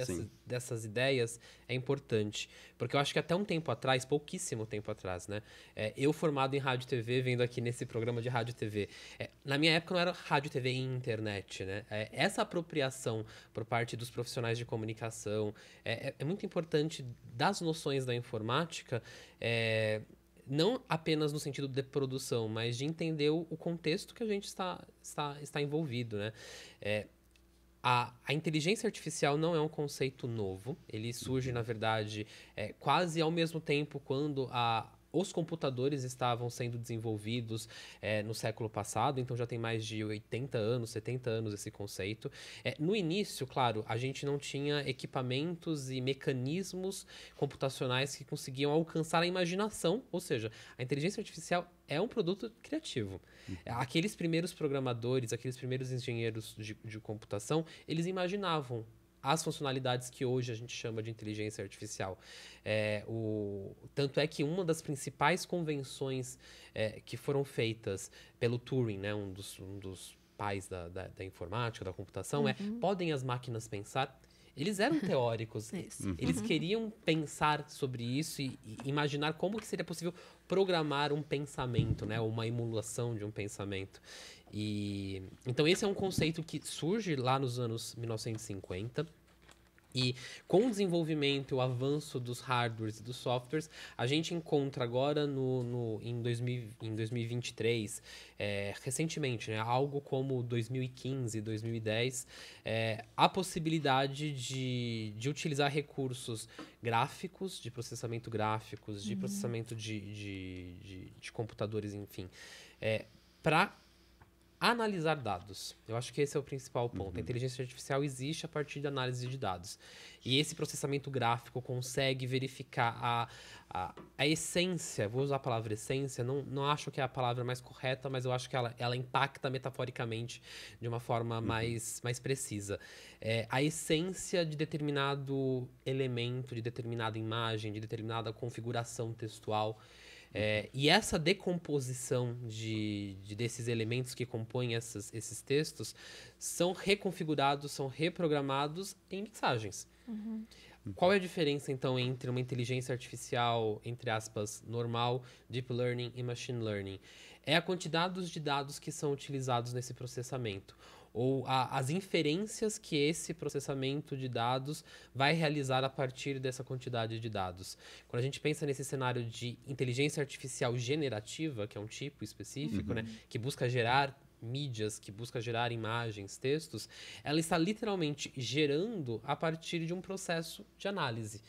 [SPEAKER 3] dessas ideias é importante. Porque eu acho que até um tempo atrás, pouquíssimo tempo atrás, né? Eu formado em rádio e TV, vendo aqui nesse programa de rádio e TV. Na minha época não era rádio, TV e internet, né? Essa apropriação por parte dos profissionais de comunicação é muito importante das noções da informática, não apenas no sentido de produção, mas de entender o contexto que a gente está envolvido, né? A inteligência artificial não é um conceito novo. Ele surge, na verdade, quase ao mesmo tempo quando os computadores estavam sendo desenvolvidos no século passado, então já tem mais de 80 anos, 70 anos esse conceito. No início, claro, a gente não tinha equipamentos e mecanismos computacionais que conseguiam alcançar a imaginação, ou seja, a inteligência artificial é um produto criativo. Aqueles primeiros programadores, aqueles primeiros engenheiros de computação, eles imaginavam as funcionalidades que hoje a gente chama de inteligência artificial. Tanto é que uma das principais convenções que foram feitas pelo Turing, né, um dos pais da informática, da computação, podem as máquinas pensar? Eles eram teóricos, eles queriam pensar sobre isso e imaginar como que seria possível programar um pensamento, né, uma emulação de um pensamento. Então esse é um conceito que surge lá nos anos 1950. E com o desenvolvimento e o avanço dos hardwares e dos softwares, a gente encontra agora em 2023, recentemente, né, algo como 2015, 2010, a possibilidade de utilizar recursos gráficos, de processamento gráficos, de processamento de computadores, enfim, para analisar dados. Eu acho que esse é o principal ponto. A inteligência artificial existe a partir da análise de dados. E esse processamento gráfico consegue verificar a essência, vou usar a palavra essência, não acho que é a palavra mais correta, mas eu acho que ela impacta metaforicamente de uma forma mais precisa. A essência de determinado elemento, de determinada imagem, de determinada configuração textual. E essa decomposição desses elementos que compõem esses textos são reconfigurados, são reprogramados em mensagens. Qual é a diferença, então, entre uma inteligência artificial, entre aspas, normal, deep learning e machine learning? É a quantidade de dados que são utilizados nesse processamento, ou as inferências que esse processamento de dados vai realizar a partir dessa quantidade de dados. Quando a gente pensa nesse cenário de inteligência artificial generativa, que é um tipo específico, né, que busca gerar mídias, que busca gerar imagens, textos, ela está literalmente gerando a partir de um processo de análise.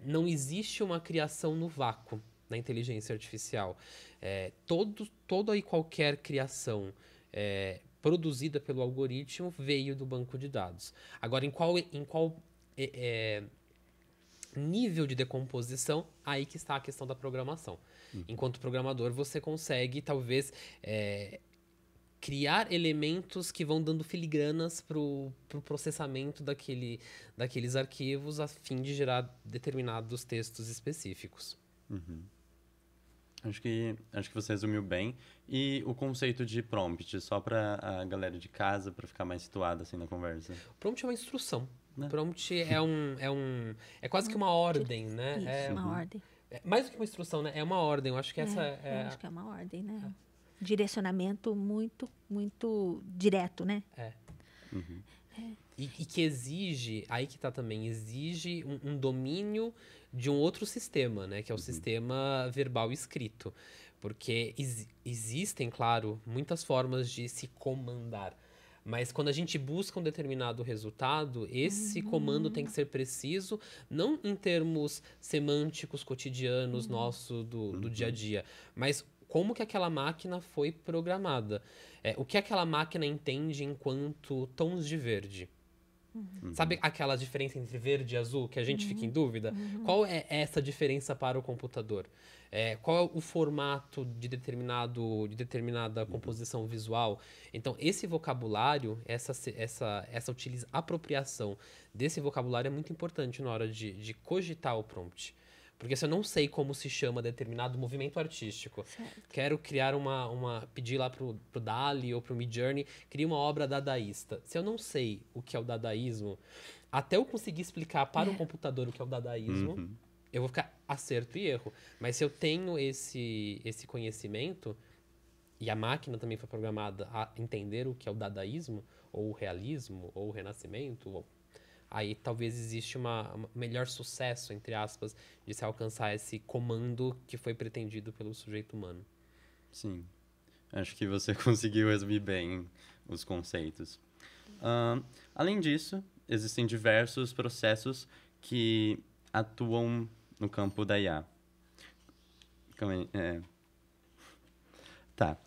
[SPEAKER 3] Não existe uma criação no vácuo na inteligência artificial. Toda e qualquer criação produzida pelo algoritmo veio do banco de dados. Agora, em qual nível de decomposição, aí que está a questão da programação. Enquanto programador, você consegue, talvez, criar elementos que vão dando filigranas para o processamento daqueles arquivos a fim de gerar determinados textos específicos.
[SPEAKER 1] Acho que você resumiu bem. E o conceito de prompt, só para a galera de casa, para ficar mais situada assim na conversa.
[SPEAKER 3] Prompt é uma instrução. Prompt é quase que uma ordem, né?
[SPEAKER 2] Isso, uma ordem.
[SPEAKER 3] Mais do que uma instrução, né? É uma ordem. Eu acho que essa
[SPEAKER 2] acho que é uma ordem, né? Direcionamento muito, muito direto, né?
[SPEAKER 3] E que exige, aí que tá também, exige um domínio de um outro sistema, né? Que é o sistema verbal escrito. Porque existem, claro, muitas formas de se comandar. Mas quando a gente busca um determinado resultado, esse comando tem que ser preciso, não em termos semânticos cotidianos nossos do dia a dia, mas como que aquela máquina foi programada. O que aquela máquina entende enquanto tons de verde. Sabe aquela diferença entre verde e azul que a gente fica em dúvida? Qual é essa diferença para o computador? Qual é o formato de determinada composição visual? Então, esse vocabulário, essa apropriação desse vocabulário é muito importante na hora de cogitar o prompt. Porque se eu não sei como se chama determinado movimento artístico, quero criar pedir lá pro DALL-E ou pro Midjourney, cria uma obra dadaísta. Se eu não sei o que é o dadaísmo, até eu conseguir explicar para o computador o que é o dadaísmo, eu vou ficar acerto e erro. Mas se eu tenho esse conhecimento, e a máquina também foi programada a entender o que é o dadaísmo, ou o realismo, ou o renascimento, aí talvez existe um melhor sucesso, entre aspas, de se alcançar esse comando que foi pretendido pelo sujeito humano.
[SPEAKER 1] Sim. Acho que você conseguiu resumir bem os conceitos. Além disso, existem diversos processos que atuam no campo da IA. Tá.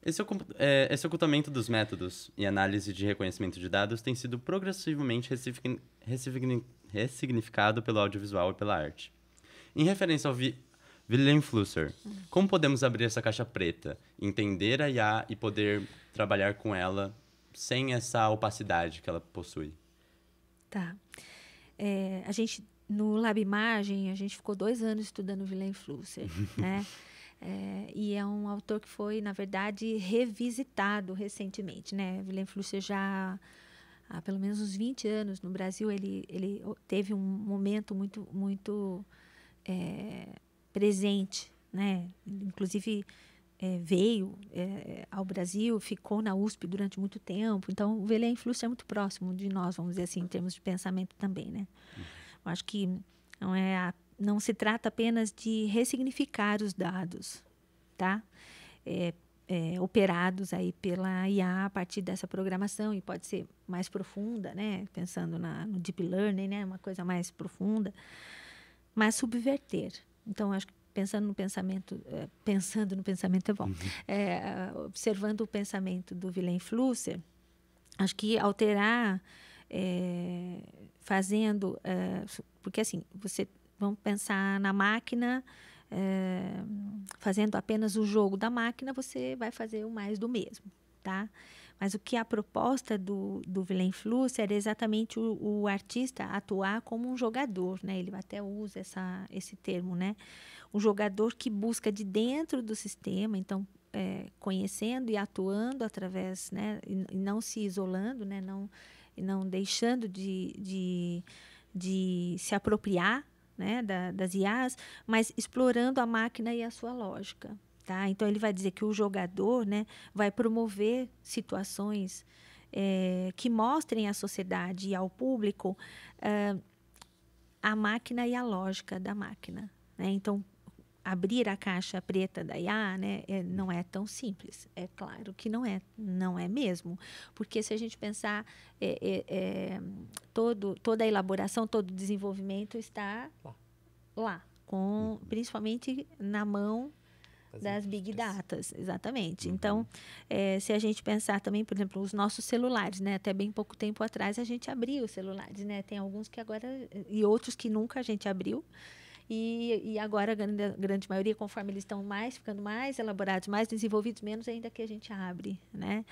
[SPEAKER 1] Esse ocultamento dos métodos e análise de reconhecimento de dados tem sido progressivamente ressignificado pelo audiovisual e pela arte. Em referência ao Wilhelm Flusser, como podemos abrir essa caixa preta, entender a IA e poder trabalhar com ela sem essa opacidade que ela possui?
[SPEAKER 2] Tá. A gente, no Lab Imagem, a gente ficou 2 anos estudando Wilhelm Flusser, né? E é um autor que foi, na verdade, revisitado recentemente, né? Wilhelm Flusser já há pelo menos uns 20 anos no Brasil, ele teve um momento muito, muito presente, né? Inclusive veio ao Brasil, ficou na USP durante muito tempo. Então, o Wilhelm Flusser é muito próximo de nós, vamos dizer assim, em termos de pensamento também, né? Eu acho que não se trata apenas de ressignificar os dados, tá? Operados aí pela IA a partir dessa programação, e pode ser mais profunda, né? Pensando no Deep Learning, né? Uma coisa mais profunda, mas subverter. Então, acho que pensando no pensamento é bom. Observando o pensamento do Wilhelm Flusser, acho que alterar, fazendo... porque, assim, vamos pensar na máquina, fazendo apenas o jogo da máquina, você vai fazer o mais do mesmo, tá? Mas o que a proposta do Wilhelm era exatamente o artista atuar como um jogador, né? Ele até usa esse termo, né? Um jogador que busca de dentro do sistema, então, conhecendo e atuando através, né? E não se isolando, né? Não deixando de se apropriar, né? Das IAs, mas explorando a máquina e a sua lógica. Tá? Então, ele vai dizer que o jogador, né, vai promover situações que mostrem à sociedade e ao público a máquina e a lógica da máquina. Né? Então, abrir a caixa preta da IA, né, não é tão simples. É claro que não é mesmo. Porque se a gente pensar, toda a elaboração, todo o desenvolvimento está lá principalmente na mão das Big Datas, exatamente. Então, se a gente pensar também, por exemplo, os nossos celulares, né? Até bem pouco tempo atrás a gente abria os celulares, né? Tem alguns que agora, e outros que nunca a gente abriu. E agora, a grande maioria, conforme eles estão ficando mais elaborados, mais desenvolvidos, menos ainda que a gente abre, né?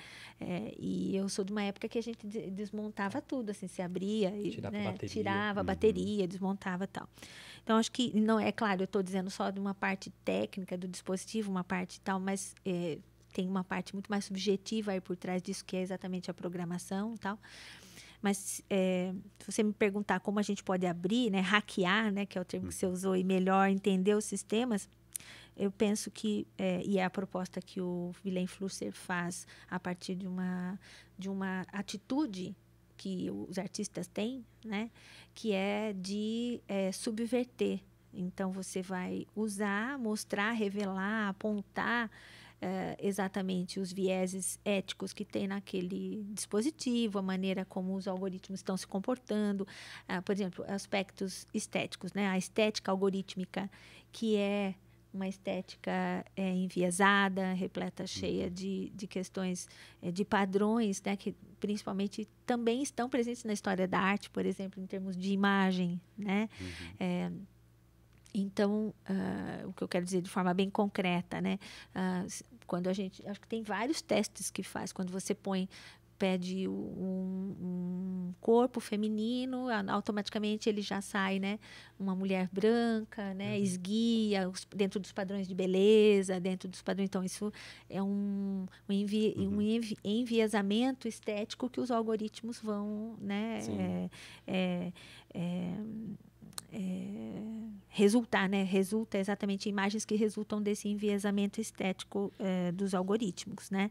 [SPEAKER 2] E eu sou de uma época que a gente desmontava tudo, assim, se abria, tirava a bateria, desmontava e tal. Então, acho que, não é claro, eu estou dizendo só de uma parte técnica do dispositivo, uma parte tal, mas tem uma parte muito mais subjetiva aí por trás disso, que é exatamente a programação e tal. Mas se você me perguntar como a gente pode abrir, né, hackear, né, que é o termo que você usou, e melhor entender os sistemas, eu penso que, e é a proposta que o Wilhelm Flusser faz a partir de uma atitude que os artistas têm, né, que é de subverter. Então, você vai usar, mostrar, revelar, apontar exatamente os vieses éticos que tem naquele dispositivo, a maneira como os algoritmos estão se comportando, por exemplo, aspectos estéticos, né? A estética algorítmica, que é uma estética enviesada, repleta, cheia de questões, de padrões, né? Que principalmente também estão presentes na história da arte, por exemplo, em termos de imagem, né? Então, o que eu quero dizer de forma bem concreta, né? Quando a gente... Acho que tem vários testes que faz. Quando você pede um corpo feminino, automaticamente ele já sai, né? Uma mulher branca, né? Esguia dentro dos padrões de beleza, dentro dos padrões... Então, isso é um enviesamento estético que os algoritmos vão, né? Resultar, né? Resulta exatamente imagens que resultam desse enviesamento estético dos algoritmos, né?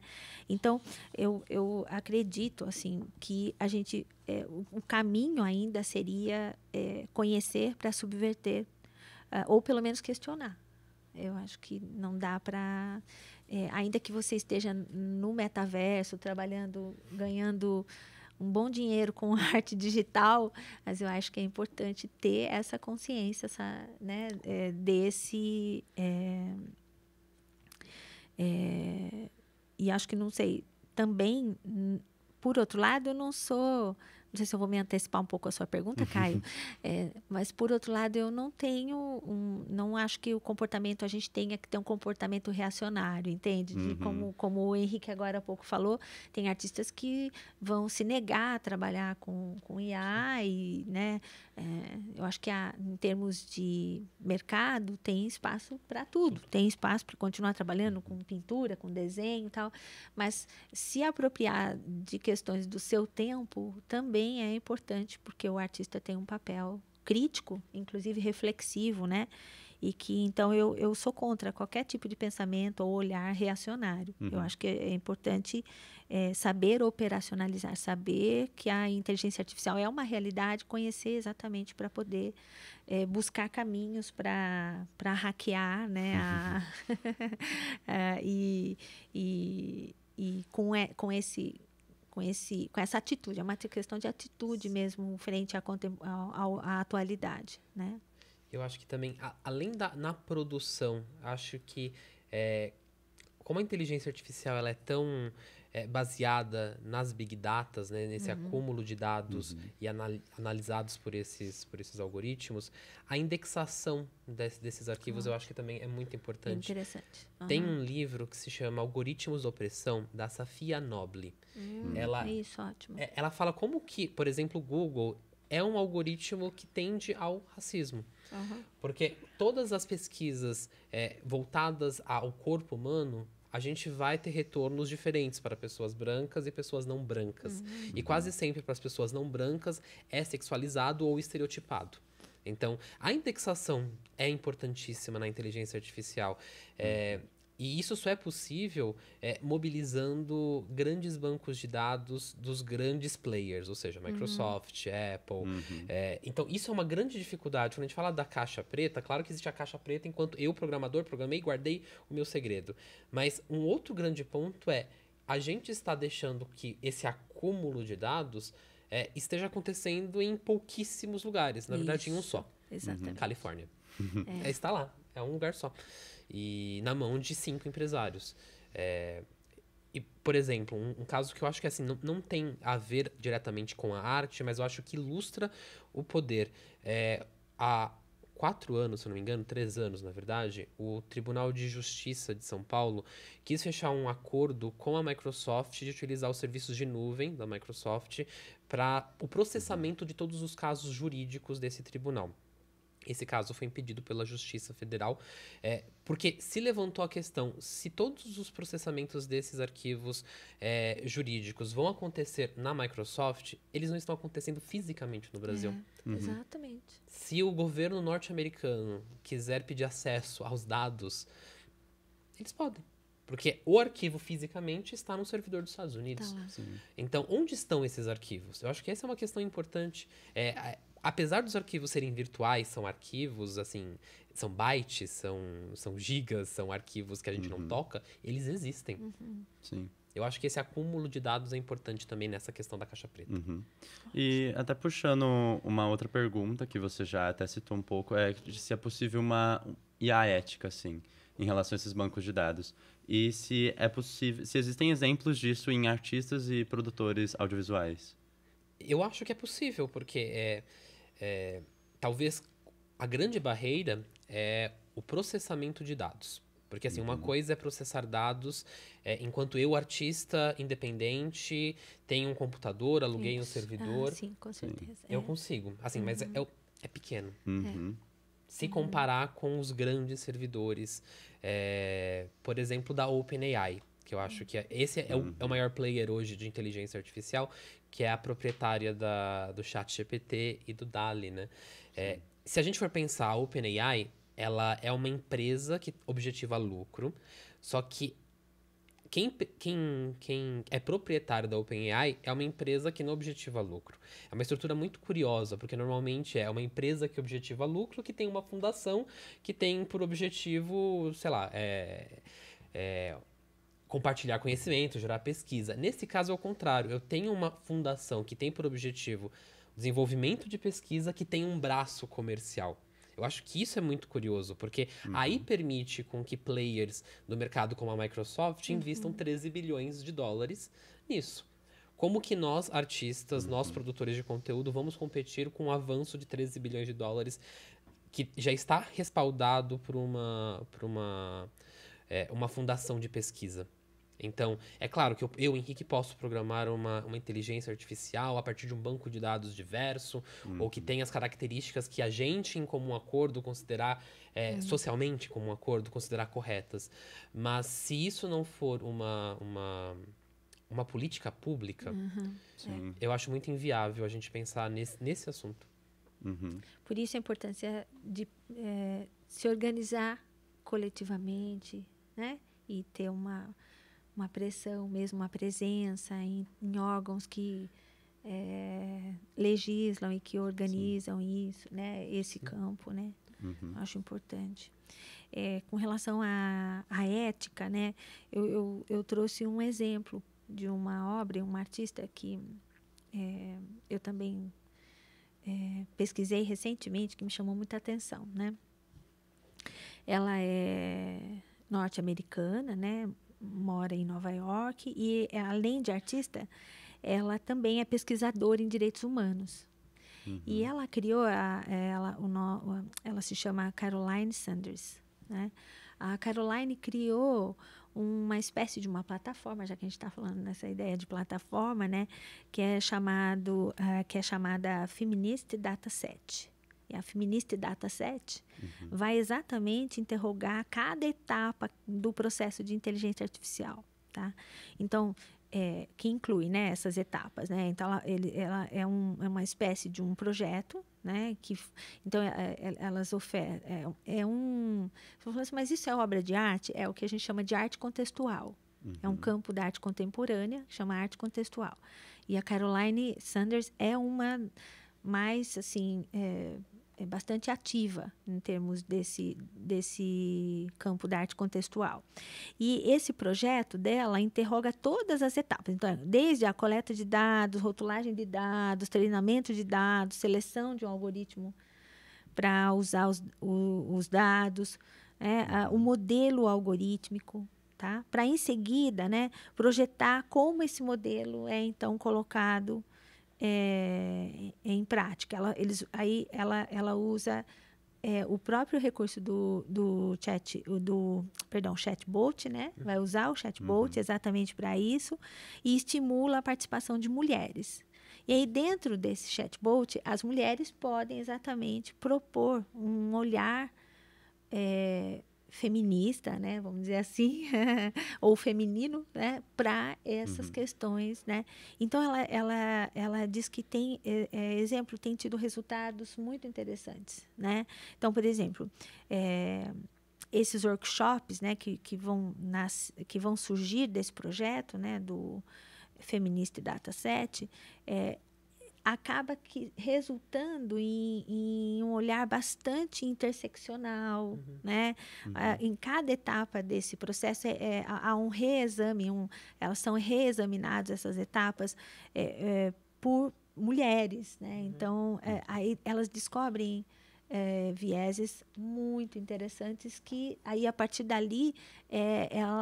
[SPEAKER 2] Então, eu acredito, assim, que a gente... o caminho ainda seria conhecer para subverter, ou pelo menos questionar. Eu acho que não dá para... ainda que você esteja no metaverso, trabalhando, ganhando um bom dinheiro com arte digital, mas eu acho que é importante ter essa consciência, né, desse... e acho que, não sei, também, por outro lado, eu não sou... Não sei se eu vou me antecipar um pouco a sua pergunta, Caio, mas, por outro lado, eu não tenho... não acho que o comportamento... A gente tenha que ter um comportamento reacionário, entende? Como o Henrique agora há pouco falou, tem artistas que vão se negar a trabalhar com IA e, né? Eu acho que, em termos de mercado, tem espaço para tudo. Tem espaço para continuar trabalhando com pintura, com desenho e tal, mas se apropriar de questões do seu tempo também é importante, porque o artista tem um papel crítico, inclusive reflexivo, né? E que, então, eu sou contra qualquer tipo de pensamento ou olhar reacionário. Eu acho que é importante saber operacionalizar, saber que a inteligência artificial é uma realidade, conhecer exatamente para poder buscar caminhos para hackear, né? E com essa atitude, é uma questão de atitude mesmo frente à atualidade, né?
[SPEAKER 3] Eu acho que também, além na produção, acho que como a inteligência artificial ela é tão baseada nas big datas, né, nesse acúmulo de dados e analisados por esses algoritmos, a indexação desses arquivos eu acho que também é muito importante.
[SPEAKER 2] Interessante.
[SPEAKER 3] Tem um livro que se chama Algoritmos da Opressão, da Safia Noble.
[SPEAKER 2] Isso, ótimo.
[SPEAKER 3] Ela fala como que, por exemplo, o Google é um algoritmo que tende ao racismo. Porque todas as pesquisas voltadas ao corpo humano, a gente vai ter retornos diferentes para pessoas brancas e pessoas não brancas. E quase sempre para as pessoas não brancas é sexualizado ou estereotipado. Então, a indexação é importantíssima na inteligência artificial. E isso só é possível mobilizando grandes bancos de dados dos grandes players, ou seja, Microsoft, Apple. Então, isso é uma grande dificuldade. Quando a gente fala da caixa preta, claro que existe a caixa preta enquanto eu, programador, programei e guardei o meu segredo. Mas um outro grande ponto é a gente está deixando que esse acúmulo de dados esteja acontecendo em pouquíssimos lugares. Na verdade, em um só.
[SPEAKER 2] Exatamente.
[SPEAKER 3] Califórnia. Está lá. É um lugar só. E na mão de 5 empresários. E, por exemplo, um caso que eu acho que assim, não tem a ver diretamente com a arte, mas eu acho que ilustra o poder. Há 4 anos, se eu não me engano, 3 anos, na verdade, o Tribunal de Justiça de São Paulo quis fechar um acordo com a Microsoft de utilizar os serviços de nuvem da Microsoft para o processamento de todos os casos jurídicos desse tribunal. Esse caso foi impedido pela Justiça Federal, porque se levantou a questão, se todos os processamentos desses arquivos jurídicos vão acontecer na Microsoft, eles não estão acontecendo fisicamente no Brasil.
[SPEAKER 2] Exatamente.
[SPEAKER 3] Se o governo norte-americano quiser pedir acesso aos dados, eles podem. Porque o arquivo fisicamente está no servidor dos Estados Unidos.
[SPEAKER 2] Tá lá.
[SPEAKER 3] Então, onde estão esses arquivos? Eu acho que essa é uma questão importante. Apesar dos arquivos serem virtuais, são arquivos, assim, são bytes, são gigas, são arquivos que a gente não toca, eles existem.
[SPEAKER 1] Sim.
[SPEAKER 3] Eu acho que esse acúmulo de dados é importante também nessa questão da caixa preta.
[SPEAKER 1] E até puxando uma outra pergunta que você já até citou um pouco, se é possível uma IA ética, assim, em relação a esses bancos de dados. E se é possível, se existem exemplos disso em artistas e produtores audiovisuais.
[SPEAKER 3] Eu acho que é possível, porque talvez a grande barreira é o processamento de dados. Porque, assim, uma coisa é processar dados enquanto eu, artista independente, tenho um computador, aluguei um servidor.
[SPEAKER 2] Sim, com certeza.
[SPEAKER 3] Eu consigo. Assim, mas é pequeno. Se comparar com os grandes servidores, por exemplo, da OpenAI, que eu acho que esse é o maior player hoje de inteligência artificial, que é a proprietária do ChatGPT e do DALL-E, né? Se a gente for pensar, a OpenAI, ela é uma empresa que objetiva lucro, só que quem é proprietário da OpenAI é uma empresa que não objetiva lucro. É uma estrutura muito curiosa, porque normalmente é uma empresa que objetiva lucro, que tem uma fundação que tem por objetivo, sei lá, compartilhar conhecimento, gerar pesquisa. Nesse caso é o contrário. Eu tenho uma fundação que tem por objetivo desenvolvimento de pesquisa que tem um braço comercial. Eu acho que isso é muito curioso, porque aí permite com que players do mercado como a Microsoft investam 13 bilhões de dólares nisso. Como que nós, artistas, nós, produtores de conteúdo, vamos competir com o avanço de 13 bilhões de dólares que já está respaldado por uma fundação de pesquisa? Então, é claro que eu, Henrique, posso programar uma inteligência artificial a partir de um banco de dados diverso, ou que tem as características que a gente, em comum acordo, considerar socialmente comum acordo, considerar corretas. Mas se isso não for uma política pública, eu acho muito inviável a gente pensar nesse assunto.
[SPEAKER 2] Por isso a importância de se organizar coletivamente, né? E ter uma pressão mesmo, uma presença em órgãos que legislam e que organizam isso, né? Esse campo, né? Acho importante. Com relação à ética, né? Eu trouxe um exemplo de uma obra, uma artista que eu também pesquisei recentemente, que me chamou muita atenção, né? Ela é norte-americana, né? mora em Nova York e, além de artista, ela também é pesquisadora em direitos humanos. E ela criou, ela se chama Caroline Sanders, né? A Caroline criou uma espécie de uma plataforma, já que a gente está falando nessa ideia de plataforma, né? Que é chamada Feminist Dataset. E a Feminist Dataset vai exatamente interrogar cada etapa do processo de inteligência artificial, tá? Então, que inclui, né, essas etapas, né? Então, ela é uma espécie de um projeto, né? Então, elas oferecem... assim, mas isso é obra de arte? É o que a gente chama de arte contextual. É um campo da arte contemporânea, que chama arte contextual. E a Caroline Sanders é uma mais, assim... é bastante ativa em termos desse campo da arte contextual. E esse projeto dela interroga todas as etapas. Então, desde a coleta de dados, rotulagem de dados, treinamento de dados, seleção de um algoritmo para usar os dados, o modelo algorítmico, tá? Para, em seguida, né, projetar como esse modelo é, então, colocado em prática. Ela usa o próprio recurso do chatbot, né? Vai usar o chatbot exatamente para isso e estimula a participação de mulheres. E aí, dentro desse chatbot, as mulheres podem exatamente propor um olhar feminista, né, vamos dizer assim, ou feminino, né, para essas questões, né. Então ela diz que tem tem tido resultados muito interessantes, né. Então, por exemplo, esses workshops, né, que vão surgir desse projeto, né, do Feminist Dataset, acaba resultando em um olhar bastante interseccional, né? Em cada etapa desse processo há um reexame, elas são reexaminadas, essas etapas, por mulheres, né? Então, aí elas descobrem vieses muito interessantes que aí, a partir dali,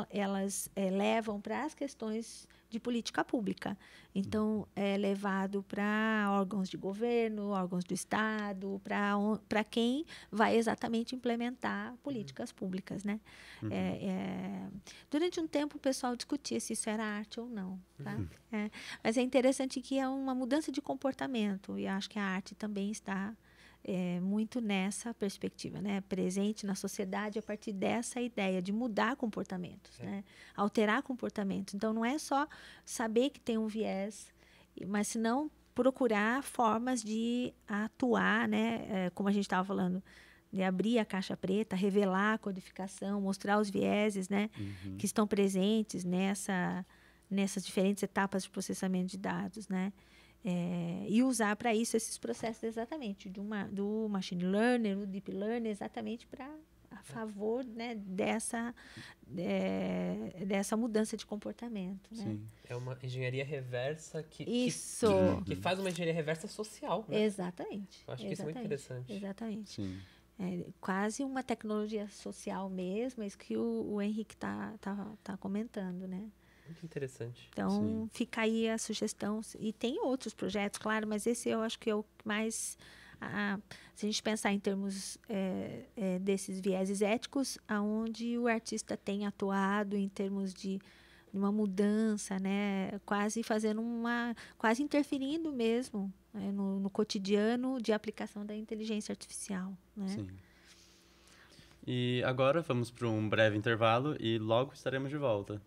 [SPEAKER 2] elas levam para as questões de política pública. Então, é levado para órgãos de governo, órgãos do Estado, para quem vai exatamente implementar políticas públicas, né? Durante um tempo, o pessoal discutia se isso era arte ou não, tá? Mas é interessante que é uma mudança de comportamento, e acho que a arte também está muito nessa perspectiva, né? Presente na sociedade a partir dessa ideia de mudar comportamentos, né? Alterar comportamentos. Então, não é só saber que tem um viés, mas se não procurar formas de atuar, né? Como a gente estava falando, de abrir a caixa preta, revelar a codificação, mostrar os vieses, né? Que estão presentes nessas diferentes etapas de processamento de dados, né? E usar para isso esses processos exatamente do machine learning, do deep learning, exatamente a favor, né, dessa mudança de comportamento, né?
[SPEAKER 3] Sim. É uma engenharia reversa que faz uma engenharia reversa social, né?
[SPEAKER 2] Exatamente.
[SPEAKER 3] Eu acho que isso é muito interessante.
[SPEAKER 2] Exatamente.
[SPEAKER 1] Sim.
[SPEAKER 2] Quase uma tecnologia social mesmo, é isso que o Henrique tá comentando, né?
[SPEAKER 3] Muito interessante.
[SPEAKER 2] Então, fica aí a sugestão. E tem outros projetos, claro, mas esse eu acho que é o mais... se a gente pensar em termos desses vieses éticos, aonde o artista tem atuado em termos de uma mudança, né? Quase interferindo mesmo, né? no cotidiano de aplicação da inteligência artificial, né?
[SPEAKER 1] Sim. E agora vamos para um breve intervalo e logo estaremos de volta.